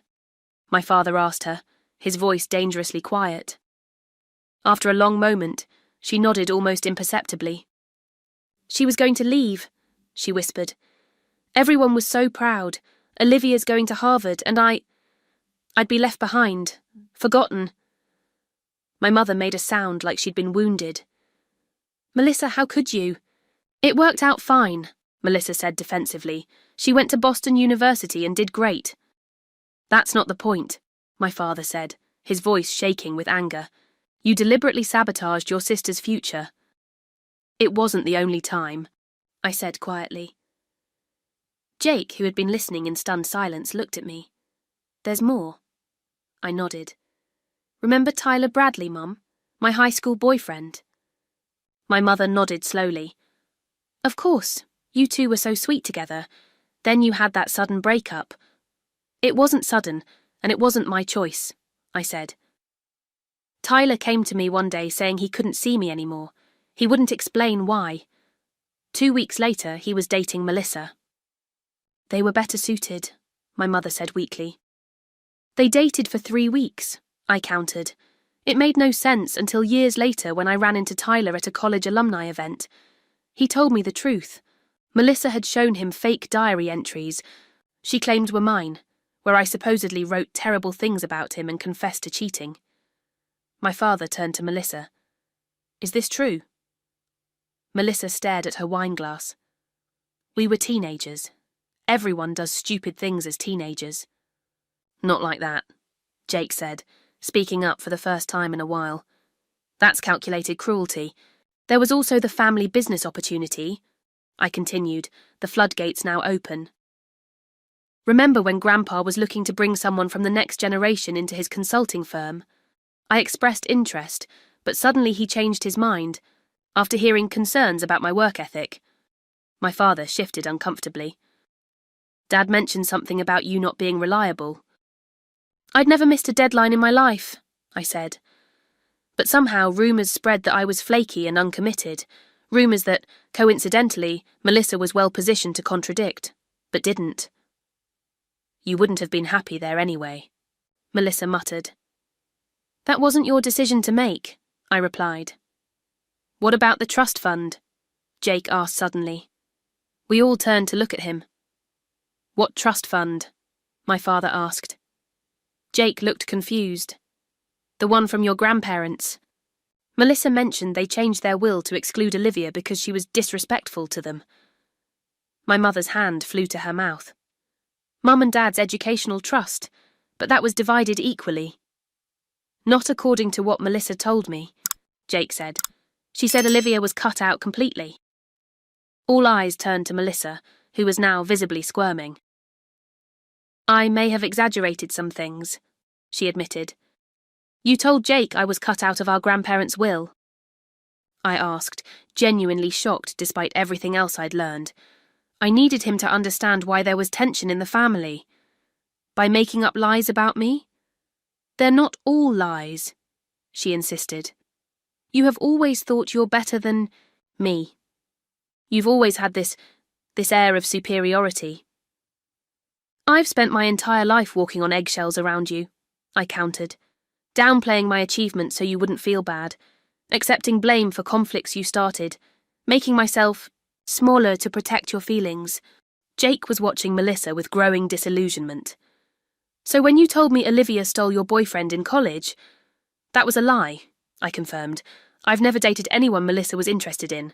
My father asked her, his voice dangerously quiet. After a long moment, she nodded almost imperceptibly. She was going to leave, she whispered. Everyone was so proud. Olivia's going to Harvard, and I'd be left behind, forgotten. My mother made a sound like she'd been wounded. Melissa, how could you? It worked out fine, Melissa said defensively. She went to Boston University and did great. That's not the point, my father said, his voice shaking with anger. You deliberately sabotaged your sister's future. It wasn't the only time, I said quietly. Jake, who had been listening in stunned silence, looked at me. There's more. I nodded. Remember Tyler Bradley, Mum? My high school boyfriend. My mother nodded slowly. Of course, you two were so sweet together. Then you had that sudden breakup. It wasn't sudden, and it wasn't my choice, I said. Tyler came to me one day saying he couldn't see me anymore. He wouldn't explain why. 2 weeks later, he was dating Melissa. They were better suited, my mother said weakly. They dated for 3 weeks, I countered. It made no sense until years later when I ran into Tyler at a college alumni event. He told me the truth. Melissa had shown him fake diary entries she claimed were mine, where I supposedly wrote terrible things about him and confessed to cheating. My father turned to Melissa. Is this true? Melissa stared at her wine glass. We were teenagers. Everyone does stupid things as teenagers. Not like that, Jake said, speaking up for the first time in a while. That's calculated cruelty. There was also the family business opportunity, I continued, the floodgates now open. Remember when Grandpa was looking to bring someone from the next generation into his consulting firm? I expressed interest, but suddenly he changed his mind, after hearing concerns about my work ethic. My father shifted uncomfortably. Dad mentioned something about you not being reliable. I'd never missed a deadline in my life, I said. But somehow rumours spread that I was flaky and uncommitted, rumours that, coincidentally, Melissa was well positioned to contradict, but didn't. You wouldn't have been happy there anyway, Melissa muttered. That wasn't your decision to make, I replied. What about the trust fund? Jake asked suddenly. We all turned to look at him. What trust fund? My father asked. Jake looked confused. The one from your grandparents. Melissa mentioned they changed their will to exclude Olivia because she was disrespectful to them. My mother's hand flew to her mouth. Mum and Dad's educational trust, but that was divided equally. Not according to what Melissa told me, Jake said. She said Olivia was cut out completely. All eyes turned to Melissa, who was now visibly squirming. "I may have exaggerated some things," she admitted. "You told Jake I was cut out of our grandparents' will." I asked, genuinely shocked despite everything else I'd learned. I needed him to understand why there was tension in the family. By making up lies about me? "They're not all lies," she insisted. "You have always thought you're better than me. You've always had this air of superiority." "I've spent my entire life walking on eggshells around you," I countered, downplaying my achievements so you wouldn't feel bad, accepting blame for conflicts you started, making myself smaller to protect your feelings. Jake was watching Melissa with growing disillusionment. "So when you told me Olivia stole your boyfriend in college, that was a lie," I confirmed. "I've never dated anyone Melissa was interested in."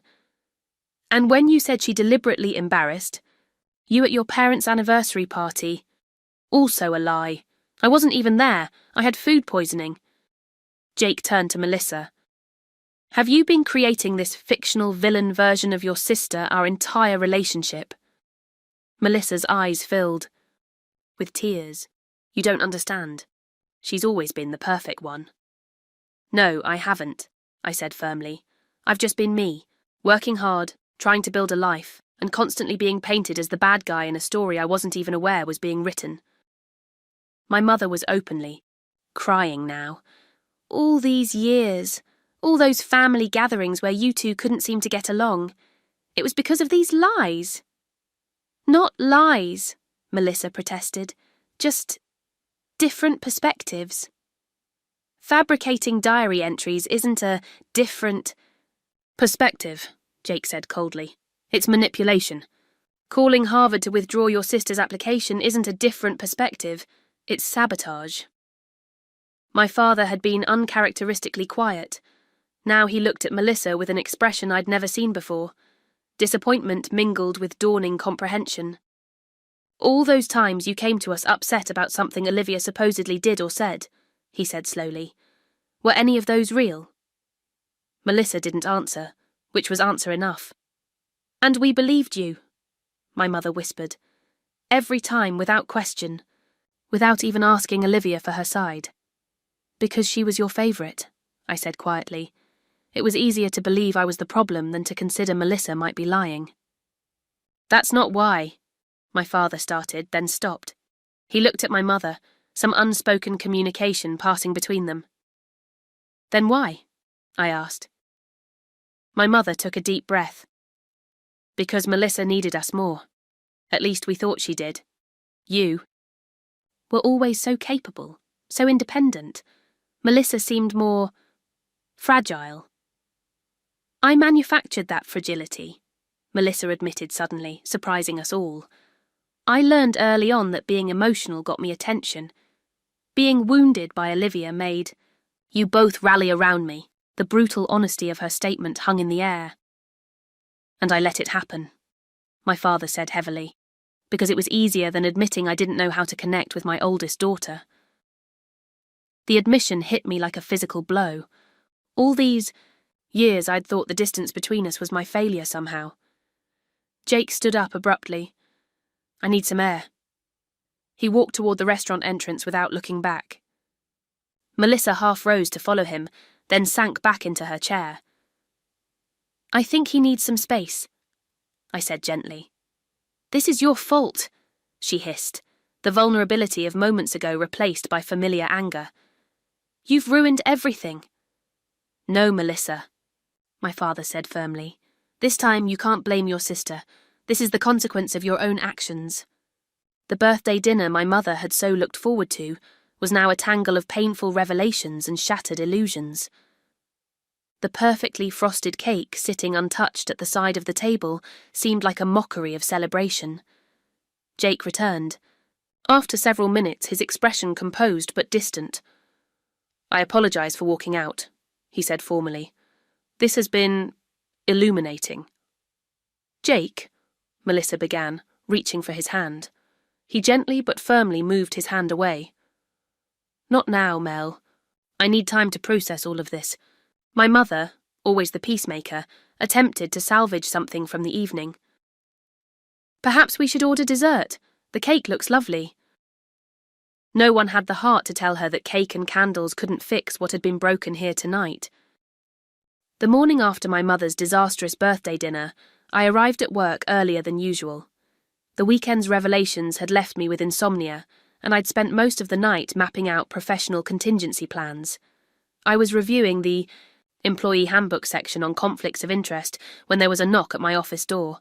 "And when you said she deliberately embarrassed you at your parents' anniversary party, also a lie. I wasn't even there. I had food poisoning." Jake turned to Melissa. "Have you been creating this fictional villain version of your sister our entire relationship?" Melissa's eyes filled with tears. "You don't understand. She's always been the perfect one." "No, I haven't," I said firmly. "I've just been me, working hard, trying to build a life, and constantly being painted as the bad guy in a story I wasn't even aware was being written." My mother was openly crying now. "All these years, all those family gatherings where you two couldn't seem to get along, it was because of these lies." "Not lies," Melissa protested, "just different perspectives. Fabricating diary entries isn't a different perspective," Jake said coldly. "It's manipulation. Calling Harvard to withdraw your sister's application isn't a different perspective, it's sabotage." My father had been uncharacteristically quiet. Now he looked at Melissa with an expression I'd never seen before, disappointment mingled with dawning comprehension. "All those times you came to us upset about something Olivia supposedly did or said," he said slowly, "were any of those real?" Melissa didn't answer, which was answer enough. "And we believed you," my mother whispered. "Every time, without question, without even asking Olivia for her side." "Because she was your favourite," I said quietly. It was easier to believe I was the problem than to consider Melissa might be lying. "That's not why," my father started, then stopped. He looked at my mother, some unspoken communication passing between them. "Then why?" I asked. My mother took a deep breath. "Because Melissa needed us more. At least we thought she did. You were always so capable, so independent. Melissa seemed more fragile." "I manufactured that fragility," Melissa admitted suddenly, surprising us all. "I learned early on that being emotional got me attention. Being wounded by Olivia made you both rally around me." The brutal honesty of her statement hung in the air. "And I let it happen," my father said heavily, "because it was easier than admitting I didn't know how to connect with my oldest daughter." The admission hit me like a physical blow. All these years I'd thought the distance between us was my failure somehow. Jake stood up abruptly. "I need some air." He walked toward the restaurant entrance without looking back. Melissa half rose to follow him, then sank back into her chair. "I think he needs some space," I said gently. "This is your fault," she hissed, the vulnerability of moments ago replaced by familiar anger. "You've ruined everything." "No, Melissa," my father said firmly. "This time you can't blame your sister. This is the consequence of your own actions." The birthday dinner my mother had so looked forward to was now a tangle of painful revelations and shattered illusions. The perfectly frosted cake sitting untouched at the side of the table seemed like a mockery of celebration. Jake returned. After several minutes, his expression composed but distant. "I apologize for walking out," he said formally. "This has been illuminating." "Jake," Melissa began, reaching for his hand. He gently but firmly moved his hand away. "Not now, Mel. I need time to process all of this. My mother, always the peacemaker, attempted to salvage something from the evening. "Perhaps we should order dessert. The cake looks lovely." No one had the heart to tell her that cake and candles couldn't fix what had been broken here tonight. The morning after my mother's disastrous birthday dinner, I arrived at work earlier than usual. The weekend's revelations had left me with insomnia, and I'd spent most of the night mapping out professional contingency plans. I was reviewing the employee handbook section on conflicts of interest when there was a knock at my office door.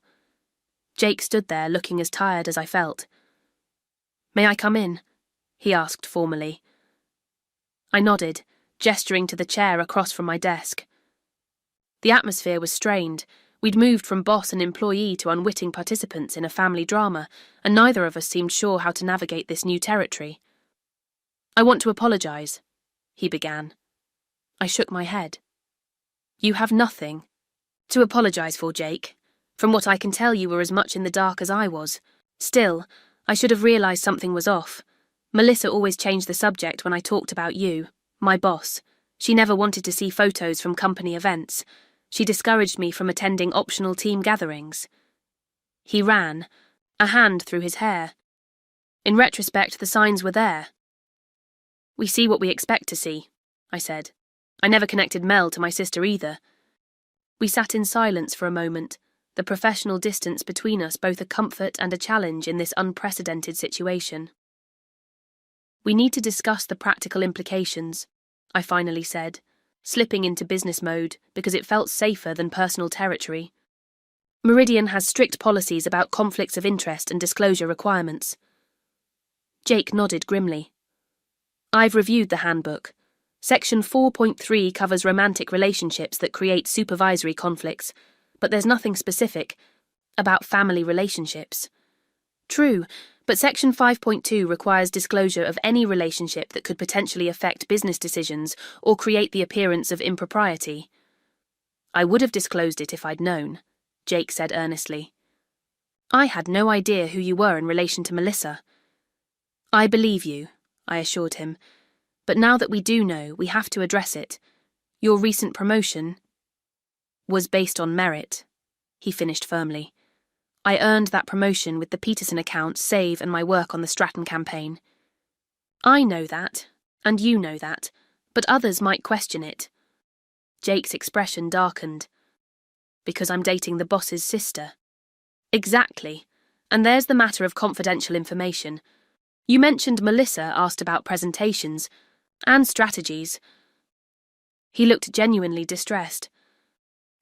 Jake stood there looking as tired as I felt. "May I come in?" he asked formally. I nodded, gesturing to the chair across from my desk. The atmosphere was strained. We'd moved from boss and employee to unwitting participants in a family drama, and neither of us seemed sure how to navigate this new territory. "I want to apologize," he began. I shook my head. "You have nothing to apologize for, Jake. From what I can tell, you were as much in the dark as I was. Still, I should have realized something was off. Melissa always changed the subject when I talked about you, my boss. She never wanted to see photos from company events. She discouraged me from attending optional team gatherings." He ran, a hand through his hair. "In retrospect, the signs were there." "We see what we expect to see," I said. "I never connected Mel to my sister either." We sat in silence for a moment, the professional distance between us both a comfort and a challenge in this unprecedented situation. "We need to discuss the practical implications," I finally said, slipping into business mode because it felt safer than personal territory. "Meridian has strict policies about conflicts of interest and disclosure requirements." Jake nodded grimly. "I've reviewed the handbook. Section 4.3 covers romantic relationships that create supervisory conflicts, but there's nothing specific about family relationships." "True, but Section 5.2 requires disclosure of any relationship that could potentially affect business decisions or create the appearance of impropriety." "I would have disclosed it if I'd known," Jake said earnestly. "I had no idea who you were in relation to Melissa." "I believe you," I assured him. "But now that we do know, we have to address it. Your recent promotion was based on merit," he finished firmly. "I earned that promotion with the Peterson account, save, and my work on the Stratton campaign." "I know that, and you know that, but others might question it." Jake's expression darkened. "Because I'm dating the boss's sister." "Exactly. And there's the matter of confidential information. You mentioned Melissa asked about presentations and strategies." He looked genuinely distressed.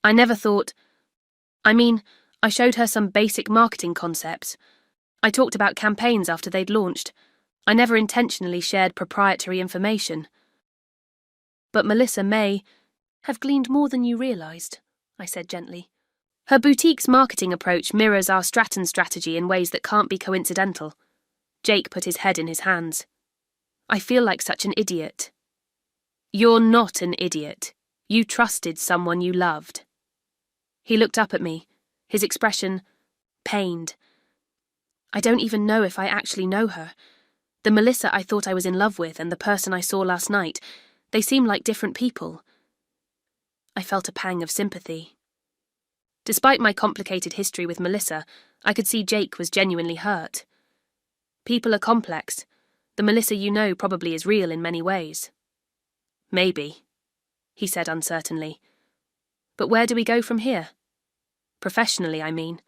"I never thought... I showed her some basic marketing concepts. I talked about campaigns after they'd launched. I never intentionally shared proprietary information." "But Melissa may have gleaned more than you realized," I said gently. "Her boutique's marketing approach mirrors our Stratton strategy in ways that can't be coincidental." Jake put his head in his hands. "I feel like such an idiot." "You're not an idiot. You trusted someone you loved." He looked up at me, his expression pained. "I don't even know if I actually know her. The Melissa I thought I was in love with and the person I saw last night, they seem like different people." I felt a pang of sympathy. Despite my complicated history with Melissa, I could see Jake was genuinely hurt. "People are complex. The Melissa you know probably is real in many ways." "Maybe," he said uncertainly. "But where do we go from here? Professionally, I mean."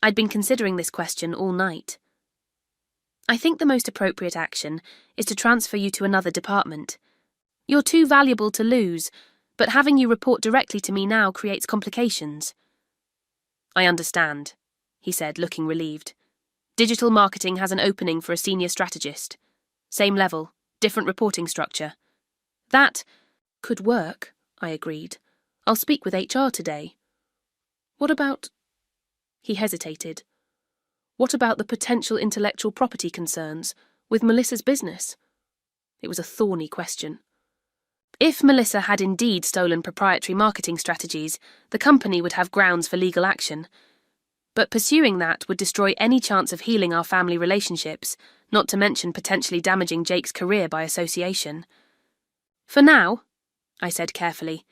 I'd been considering this question all night. "I think the most appropriate action is to transfer you to another department. You're too valuable to lose, but having you report directly to me now creates complications." "I understand," he said, looking relieved. "Digital marketing has an opening for a senior strategist. Same level, different reporting structure." "That could work," I agreed. "I'll speak with HR today." "What about..." He hesitated. "What about the potential intellectual property concerns with Melissa's business?" It was a thorny question. If Melissa had indeed stolen proprietary marketing strategies, the company would have grounds for legal action. But pursuing that would destroy any chance of healing our family relationships, not to mention potentially damaging Jake's career by association. "For now," I said carefully,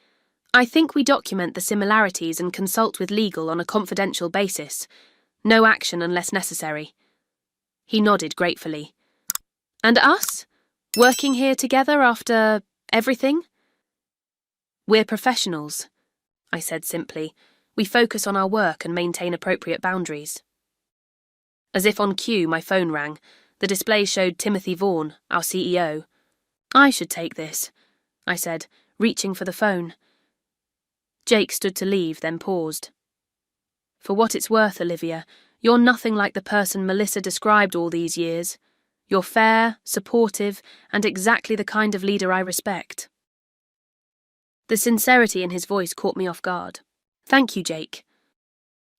I think we document the similarities and consult with legal on a confidential basis. No action unless necessary. He nodded gratefully. And us? Working here together after everything? We're professionals, I said simply. We focus on our work and maintain appropriate boundaries. As if on cue, my phone rang. The display showed Timothy Vaughan, our CEO. I should take this, I said, reaching for the phone. Jake stood to leave, then paused. For what it's worth, Olivia, you're nothing like the person Melissa described all these years. You're fair, supportive, and exactly the kind of leader I respect. The sincerity in his voice caught me off guard. Thank you, Jake.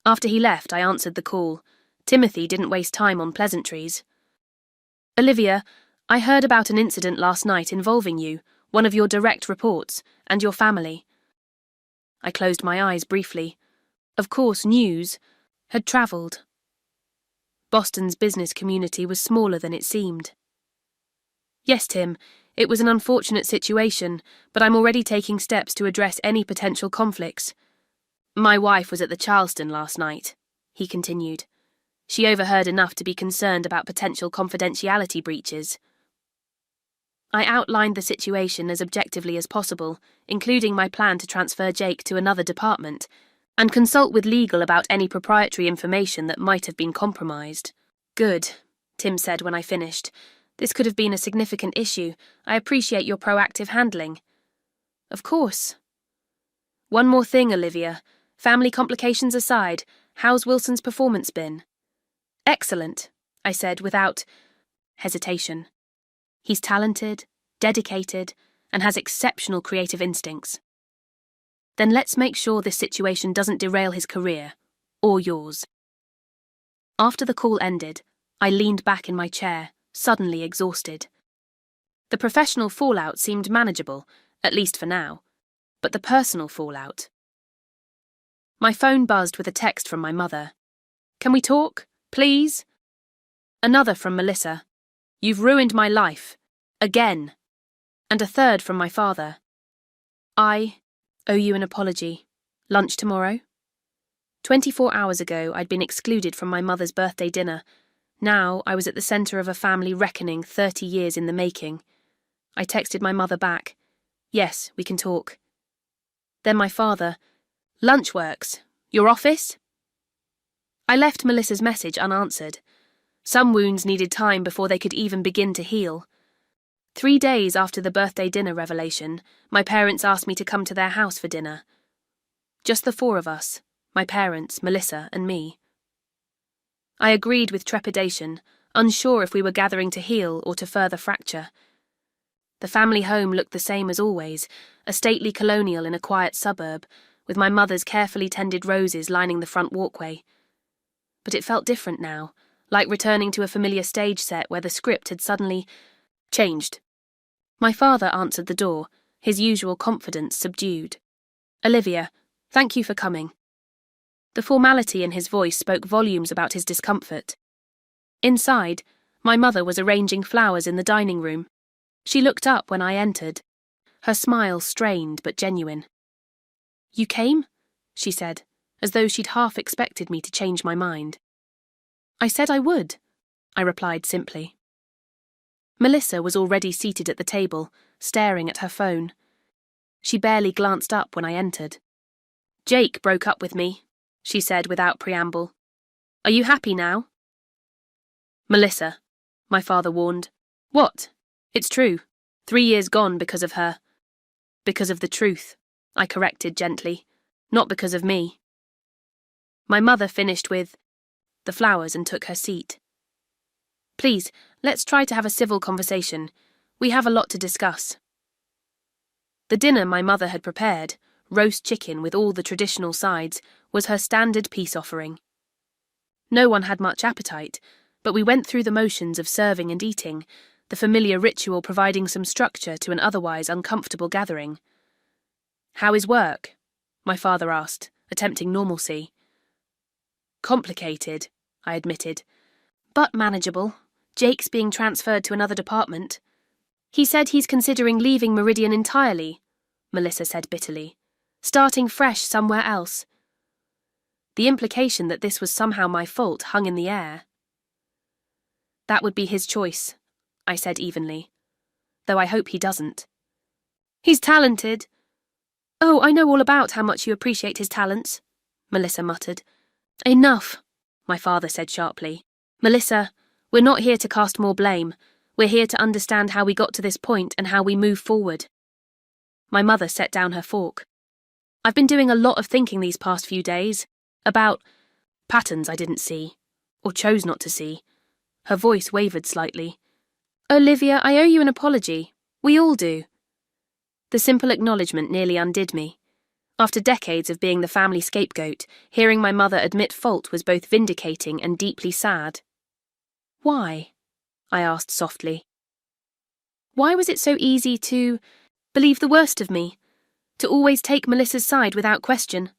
After he left, I answered the call. Timothy didn't waste time on pleasantries. Olivia, I heard about an incident last night involving you, one of your direct reports, and your family. I closed my eyes briefly. Of course, news had travelled. Boston's business community was smaller than it seemed. Yes, Tim, it was an unfortunate situation, but I'm already taking steps to address any potential conflicts. My wife was at the Charleston last night, he continued. She overheard enough to be concerned about potential confidentiality breaches. I outlined the situation as objectively as possible, including my plan to transfer Jake to another department, and consult with legal about any proprietary information that might have been compromised. Good, Tim said when I finished. This could have been a significant issue. I appreciate your proactive handling. Of course. One more thing, Olivia. Family complications aside, how's Wilson's performance been? Excellent, I said without hesitation. He's talented, dedicated, and has exceptional creative instincts. Then let's make sure this situation doesn't derail his career, or yours. After the call ended, I leaned back in my chair, suddenly exhausted. The professional fallout seemed manageable, at least for now, but the personal fallout. My phone buzzed with a text from my mother. Can we talk, please? Another from Melissa. You've ruined my life. Again. And a third from my father. I owe you an apology. Lunch tomorrow? 24 hours ago, I'd been excluded from my mother's birthday dinner. Now, I was at the centre of a family reckoning 30 years in the making. I texted my mother back. Yes, we can talk. Then my father. Lunch works. Your office? I left Melissa's message unanswered. Some wounds needed time before they could even begin to heal. 3 days after the birthday dinner revelation, my parents asked me to come to their house for dinner. Just the 4 of us, my parents, Melissa, and me. I agreed with trepidation, unsure if we were gathering to heal or to further fracture. The family home looked the same as always, a stately colonial in a quiet suburb, with my mother's carefully tended roses lining the front walkway. But it felt different now, like returning to a familiar stage set where the script had suddenly changed. My father answered the door, his usual confidence subdued. Olivia, thank you for coming. The formality in his voice spoke volumes about his discomfort. Inside, my mother was arranging flowers in the dining room. She looked up when I entered, her smile strained but genuine. You came? She said, as though she'd half expected me to change my mind. I said I would, I replied simply. Melissa was already seated at the table, staring at her phone. She barely glanced up when I entered. Jake broke up with me, she said without preamble. Are you happy now? Melissa, my father warned. What? It's true. 3 years gone because of her. Because of the truth, I corrected gently, not because of me. My mother finished with the flowers and took her seat. Please, let's try to have a civil conversation. We have a lot to discuss. The dinner my mother had prepared, roast chicken with all the traditional sides, was her standard peace offering. No one had much appetite, but we went through the motions of serving and eating, the familiar ritual providing some structure to an otherwise uncomfortable gathering. How is work? My father asked, attempting normalcy. Complicated, I admitted, but manageable. Jake's being transferred to another department. He said he's considering leaving Meridian entirely, Melissa said bitterly. starting fresh somewhere else. The implication that this was somehow my fault hung in the air. That would be his choice, I said evenly, though I hope he doesn't. He's talented. Oh, I know all about how much you appreciate his talents, Melissa muttered. Enough, my father said sharply. Melissa, we're not here to cast more blame. We're here to understand how we got to this point and how we move forward. My mother set down her fork. I've been doing a lot of thinking these past few days about patterns I didn't see, or chose not to see. Her voice wavered slightly. Olivia, I owe you an apology. We all do. The simple acknowledgement nearly undid me. After decades of being the family scapegoat, hearing my mother admit fault was both vindicating and deeply sad. Why? I asked softly. Why was it so easy to believe the worst of me? To always take Melissa's side without question?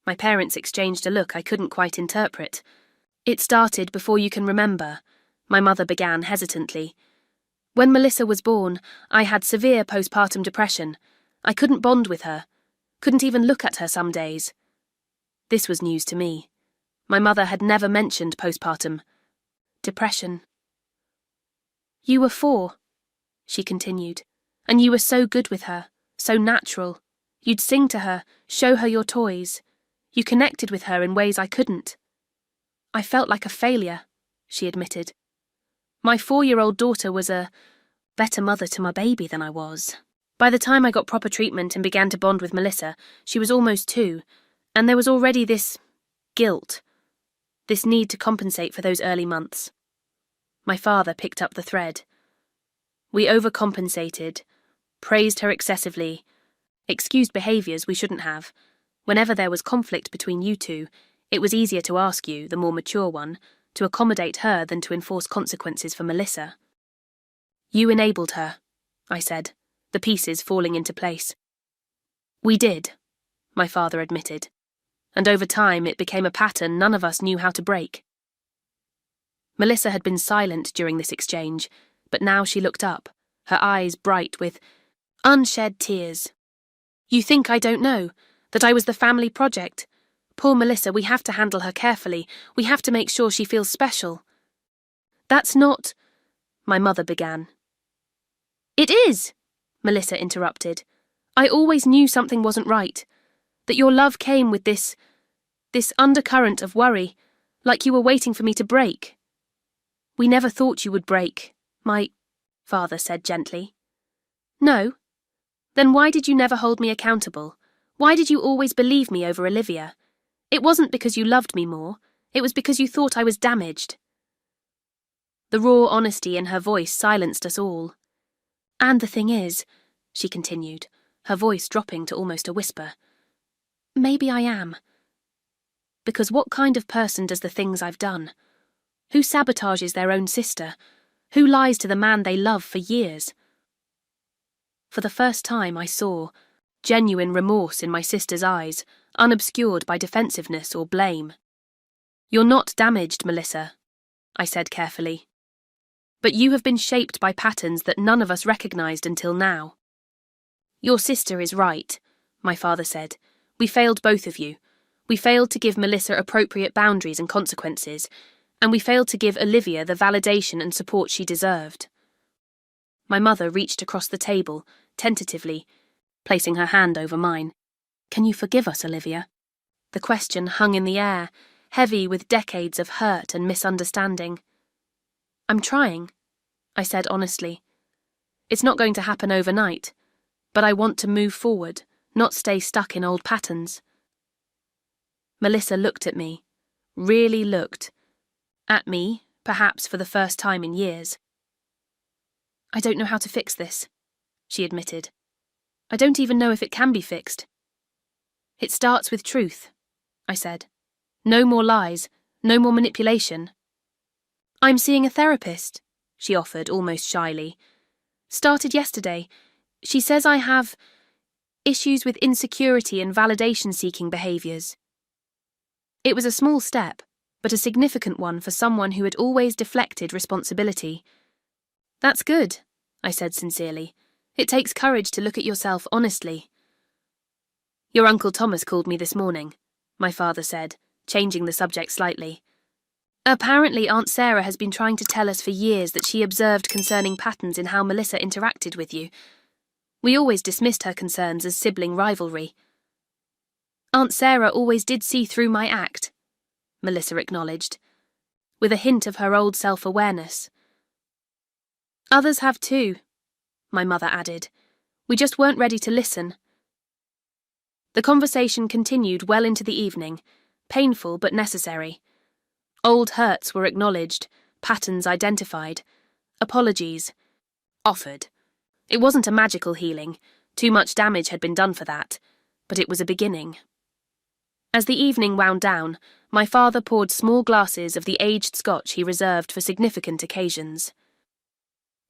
My parents exchanged a look I couldn't quite interpret. It started before you can remember, my mother began hesitantly. When Melissa was born, I had severe postpartum depression. I couldn't bond with her, couldn't even look at her some days. This was news to me. My mother had never mentioned postpartum depression. You were 4, she continued, and you were so good with her, so natural. You'd sing to her, show her your toys. You connected with her in ways I couldn't. I felt like a failure, she admitted. My 4-year-old daughter was a better mother to my baby than I was. By the time I got proper treatment and began to bond with Melissa, she was almost 2, and there was already this guilt, this need to compensate for those early months. My father picked up the thread. We overcompensated, praised her excessively, excused behaviours we shouldn't have. Whenever there was conflict between you two, it was easier to ask you, the more mature one, to accommodate her than to enforce consequences for Melissa. You enabled her, I said, the pieces falling into place. We did, my father admitted, and over time it became a pattern none of us knew how to break. Melissa had been silent during this exchange, but now she looked up, her eyes bright with unshed tears. You think I don't know, that I was the family project? Poor Melissa, we have to handle her carefully. We have to make sure she feels special. That's not, my mother began. It is, Melissa interrupted. I always knew something wasn't right, that your love came with this undercurrent of worry, like you were waiting for me to break. We never thought you would break, my father said gently. No? Then why did you never hold me accountable? Why did you always believe me over Olivia? It wasn't because you loved me more, it was because you thought I was damaged. The raw honesty in her voice silenced us all. And the thing is, she continued, her voice dropping to almost a whisper, maybe I am. Because what kind of person does the things I've done? Who sabotages their own sister? Who lies to the man they love for years? For the first time I saw genuine remorse in my sister's eyes, unobscured by defensiveness or blame. You're not damaged, Melissa, I said carefully. But you have been shaped by patterns that none of us recognized until now. Your sister is right, my father said. We failed both of you. We failed to give Melissa appropriate boundaries and consequences, and we failed to give Olivia the validation and support she deserved. My mother reached across the table, tentatively, placing her hand over mine. Can you forgive us, Olivia? The question hung in the air, heavy with decades of hurt and misunderstanding. I'm trying, I said honestly. It's not going to happen overnight, but I want to move forward, not stay stuck in old patterns. Melissa looked at me, really looked. At me, perhaps for the first time in years. I don't know how to fix this, she admitted. I don't even know if it can be fixed. It starts with truth, I said. No more lies, no more manipulation. I'm seeing a therapist, she offered almost shyly. Started yesterday. She says I have issues with insecurity and validation-seeking behaviours. It was a small step, but a significant one for someone who had always deflected responsibility. That's good, I said sincerely. It takes courage to look at yourself honestly. Your Uncle Thomas called me this morning, my father said, changing the subject slightly. Apparently Aunt Sarah has been trying to tell us for years that she observed concerning patterns in how Melissa interacted with you. We always dismissed her concerns as sibling rivalry. Aunt Sarah always did see through my act, Melissa acknowledged, with a hint of her old self-awareness. Others have too, my mother added. We just weren't ready to listen. The conversation continued well into the evening, painful but necessary. Old hurts were acknowledged, patterns identified, apologies offered. It wasn't a magical healing, too much damage had been done for that, but it was a beginning. As the evening wound down, my father poured small glasses of the aged scotch he reserved for significant occasions.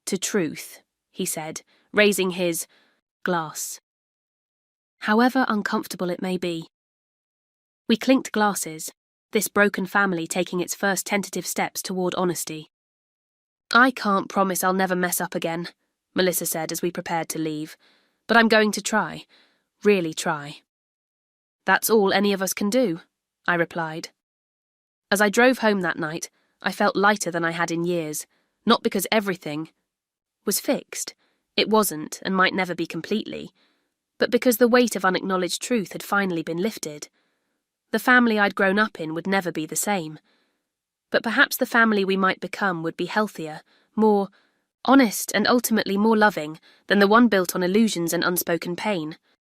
To truth, he said, raising his glass. However uncomfortable it may be. We clinked glasses, this broken family taking its first tentative steps toward honesty. I can't promise I'll never mess up again, Melissa said as we prepared to leave, but I'm going to try, really try. That's all any of us can do, I replied. As I drove home that night, I felt lighter than I had in years, not because everything was fixed. It wasn't and might never be completely, but because the weight of unacknowledged truth had finally been lifted. The family I'd grown up in would never be the same. But perhaps the family we might become would be healthier, more honest and ultimately more loving than the one built on illusions and unspoken pain.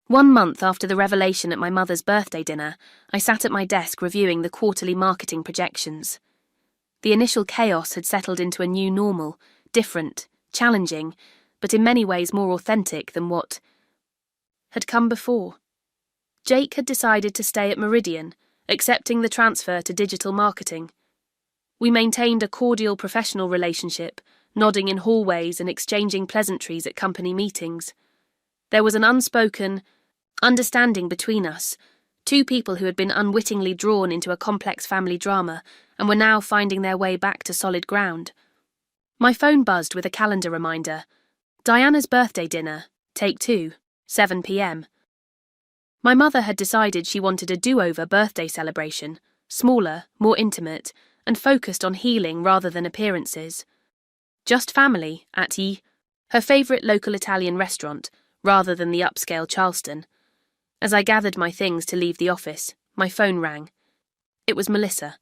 1 month after the revelation at my mother's birthday dinner, I sat at my desk reviewing the quarterly marketing projections. The initial chaos had settled into a new normal, different, challenging, but in many ways more authentic than what had come before. Jake had decided to stay at Meridian, accepting the transfer to digital marketing. We maintained a cordial professional relationship, nodding in hallways and exchanging pleasantries at company meetings. There was an unspoken understanding between us, two people who had been unwittingly drawn into a complex family drama and were now finding their way back to solid ground. My phone buzzed with a calendar reminder. Diana's birthday dinner, take 2, 7 p.m. My mother had decided she wanted a do-over birthday celebration, smaller, more intimate, and focused on healing rather than appearances. Just family at her favourite local Italian restaurant, rather than the upscale Charleston. As I gathered my things to leave the office, my phone rang. It was Melissa.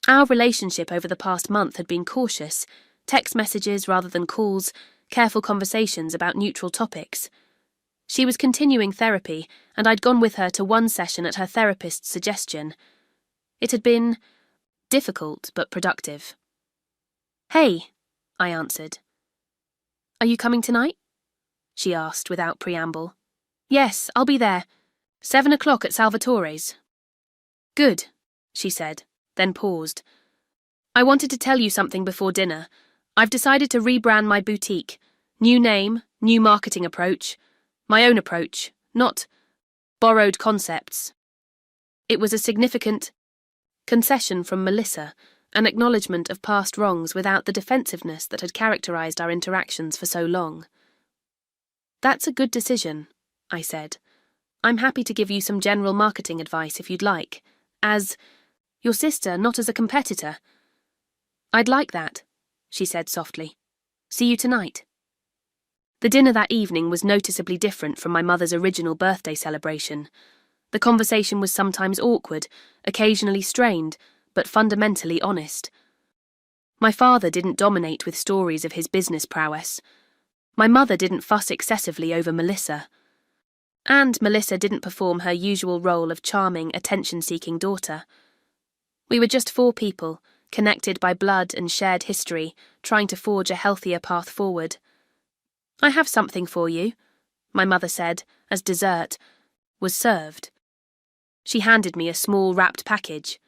Our relationship over the past month had been cautious, text messages rather than calls, careful conversations about neutral topics. She was continuing therapy, and I'd gone with her to one session at her therapist's suggestion. It had been difficult but productive. Hey, I answered. Are you coming tonight? She asked without preamble. Yes, I'll be there. 7 o'clock at Salvatore's. Good, she said, then paused. I wanted to tell you something before dinner. I've decided to rebrand my boutique. New name, new marketing approach. My own approach, not borrowed concepts. It was a significant concession from Melissa, an acknowledgement of past wrongs without the defensiveness that had characterized our interactions for so long. That's a good decision, I said. I'm happy to give you some general marketing advice if you'd like, as your sister, not as a competitor. I'd like that, she said softly. See you tonight. The dinner that evening was noticeably different from my mother's original birthday celebration. The conversation was sometimes awkward, occasionally strained, but fundamentally honest. My father didn't dominate with stories of his business prowess. My mother didn't fuss excessively over Melissa. And Melissa didn't perform her usual role of charming, attention-seeking daughter. We were just 4 people, connected by blood and shared history, trying to forge a healthier path forward. I have something for you, my mother said, as dessert was served. She handed me a small wrapped package.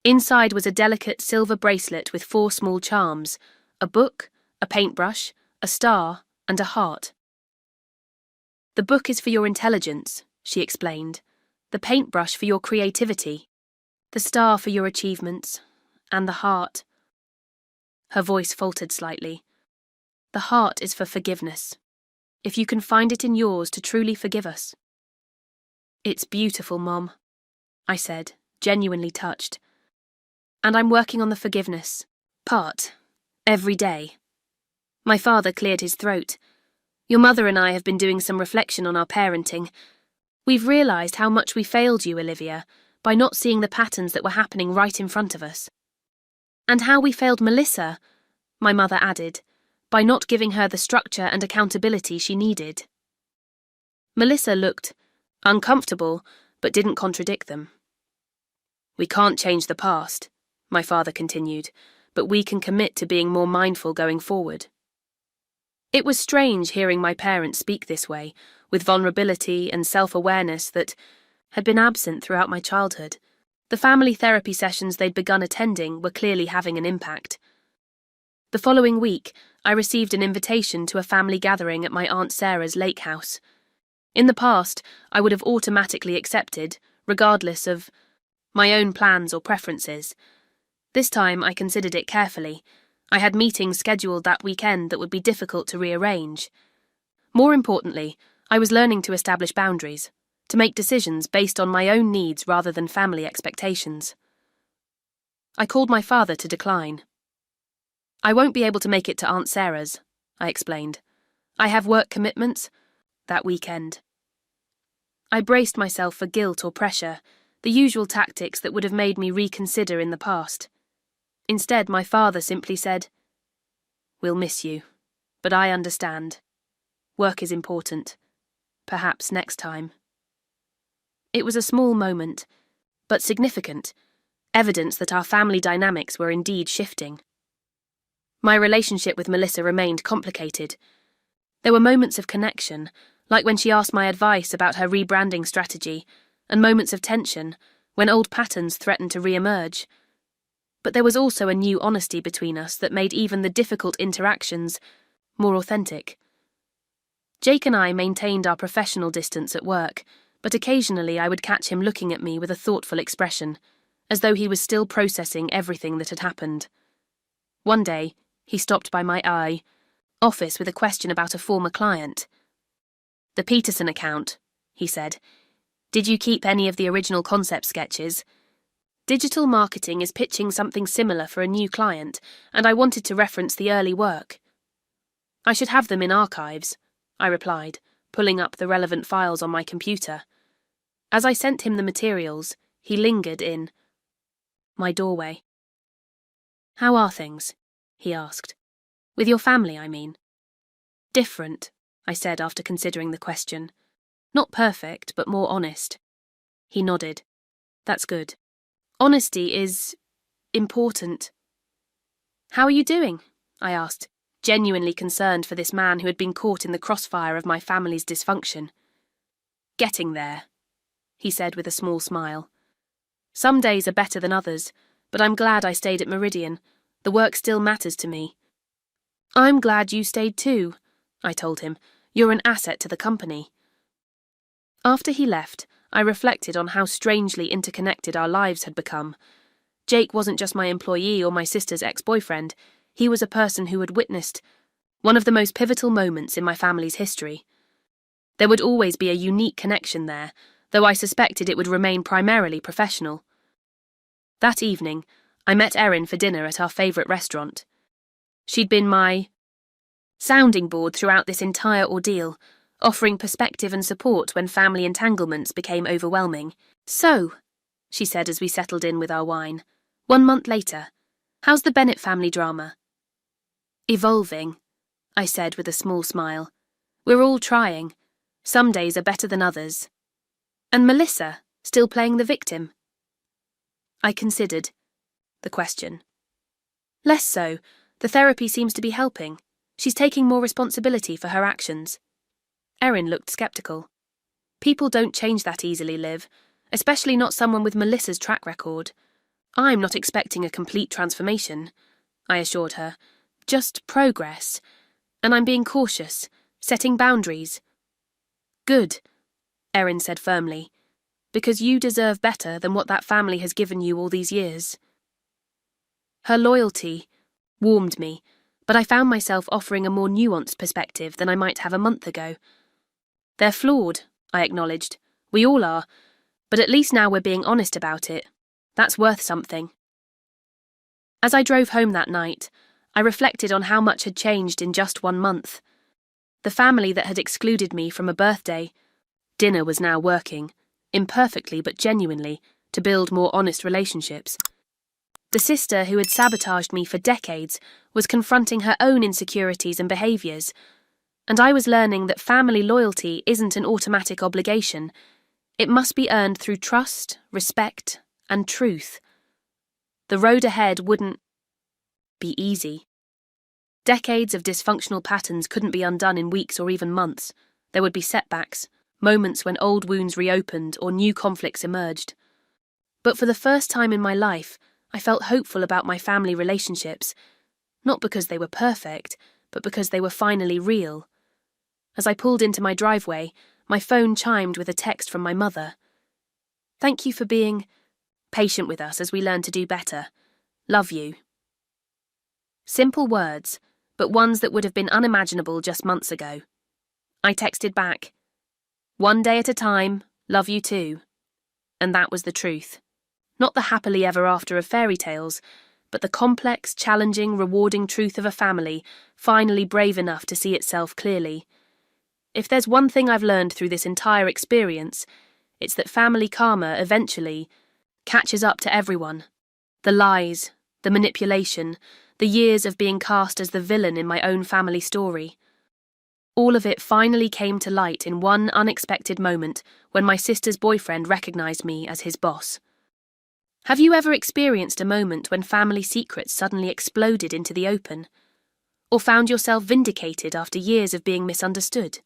Inside was a delicate silver bracelet with 4 small charms, a book, a paintbrush, a star, and a heart. The book is for your intelligence, she explained, the paintbrush for your creativity, the star for your achievements, and the heart. Her voice faltered slightly. The heart is for forgiveness, if you can find it in yours to truly forgive us. It's beautiful, Mom, I said, genuinely touched. And I'm working on the forgiveness part, every day. My father cleared his throat. Your mother and I have been doing some reflection on our parenting. We've realised how much we failed you, Olivia, by not seeing the patterns that were happening right in front of us. And how we failed Melissa, my mother added, by not giving her the structure and accountability she needed. Melissa looked uncomfortable, but didn't contradict them. We can't change the past, my father continued, but we can commit to being more mindful going forward. It was strange hearing my parents speak this way, with vulnerability and self-awareness that had been absent throughout my childhood. The family therapy sessions they'd begun attending were clearly having an impact. The following week, I received an invitation to a family gathering at my Aunt Sarah's lake house. In the past, I would have automatically accepted, regardless of my own plans or preferences. This time, I considered it carefully. I had meetings scheduled that weekend that would be difficult to rearrange. More importantly, I was learning to establish boundaries, to make decisions based on my own needs rather than family expectations. I called my father to decline. I won't be able to make it to Aunt Sarah's, I explained. I have work commitments that weekend. I braced myself for guilt or pressure, the usual tactics that would have made me reconsider in the past. Instead, my father simply said, "We'll miss you, but I understand. Work is important. Perhaps next time." It was a small moment, but significant, evidence that our family dynamics were indeed shifting. My relationship with Melissa remained complicated. There were moments of connection, like when she asked my advice about her rebranding strategy, and moments of tension, when old patterns threatened to re-emerge. But there was also a new honesty between us that made even the difficult interactions more authentic. Jake and I maintained our professional distance at work, but occasionally I would catch him looking at me with a thoughtful expression, as though he was still processing everything that had happened. One day, he stopped by my office with a question about a former client. "The Peterson account," he said. "Did you keep any of the original concept sketches? Digital marketing is pitching something similar for a new client, and I wanted to reference the early work." "I should have them in archives," I replied, pulling up the relevant files on my computer. As I sent him the materials, he lingered in my doorway. "How are things?" he asked. "With your family, I mean." "Different," I said after considering the question. "Not perfect, but more honest." He nodded. "That's good. Honesty is important." "How are you doing?" I asked, genuinely concerned for this man who had been caught in the crossfire of my family's dysfunction. "Getting there," he said with a small smile. "Some days are better than others, but I'm glad I stayed at Meridian. The work still matters to me." "I'm glad you stayed too," I told him. "You're an asset to the company." After he left, I reflected on how strangely interconnected our lives had become. Jake wasn't just my employee or my sister's ex-boyfriend. He was a person who had witnessed one of the most pivotal moments in my family's history. There would always be a unique connection there, though I suspected it would remain primarily professional. That evening, I met Erin for dinner at our favourite restaurant. She'd been my sounding board throughout this entire ordeal, offering perspective and support when family entanglements became overwhelming. "So," she said as we settled in with our wine, "1 month later, how's the Bennett family drama?" "Evolving," I said with a small smile. "We're all trying. Some days are better than others." "And Melissa, still playing the victim?" I considered the question. "Less so. The therapy seems to be helping. She's taking more responsibility for her actions." Erin looked sceptical. "People don't change that easily, Liv, especially not someone with Melissa's track record. I'm not expecting a complete transformation," I assured her. "Just progress. And I'm being cautious, setting boundaries." "Good," Erin said firmly, "because you deserve better than what that family has given you all these years." Her loyalty warmed me, but I found myself offering a more nuanced perspective than I might have a month ago. "They're flawed," I acknowledged, We all are, but at least now we're being honest about it. That's worth something. As I drove home that night, I reflected on how much had changed in just 1 month. The family that had excluded me from a birthday dinner was now working, imperfectly but genuinely, to build more honest relationships. The sister who had sabotaged me for decades was confronting her own insecurities and behaviours, and I was learning that family loyalty isn't an automatic obligation. It must be earned through trust, respect, and truth. The road ahead wouldn't be easy. Decades of dysfunctional patterns couldn't be undone in weeks or even months. There would be setbacks, moments when old wounds reopened or new conflicts emerged. But for the first time in my life, I felt hopeful about my family relationships, not because they were perfect, but because they were finally real. As I pulled into my driveway, my phone chimed with a text from my mother. "Thank you for being patient with us as we learn to do better. Love you." Simple words, but ones that would have been unimaginable just months ago. I texted back, "One day at a time, love you too." And that was the truth. Not the happily ever after of fairy tales, but the complex, challenging, rewarding truth of a family finally brave enough to see itself clearly. If there's one thing I've learned through this entire experience, it's that family karma eventually catches up to everyone. The lies, the manipulation, the years of being cast as the villain in my own family story. All of it finally came to light in one unexpected moment when my sister's boyfriend recognized me as his boss. Have you ever experienced a moment when family secrets suddenly exploded into the open? Or found yourself vindicated after years of being misunderstood?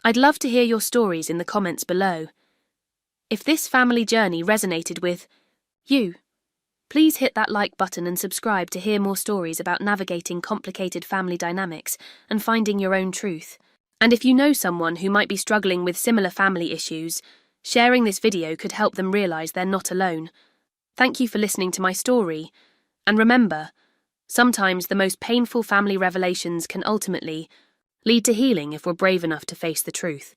I'd love to hear your stories in the comments below. If this family journey resonated with you, please hit that like button and subscribe to hear more stories about navigating complicated family dynamics and finding your own truth. And if you know someone who might be struggling with similar family issues, sharing this video could help them realise they're not alone. Thank you for listening to my story. And remember, sometimes the most painful family revelations can ultimately lead to healing if we're brave enough to face the truth.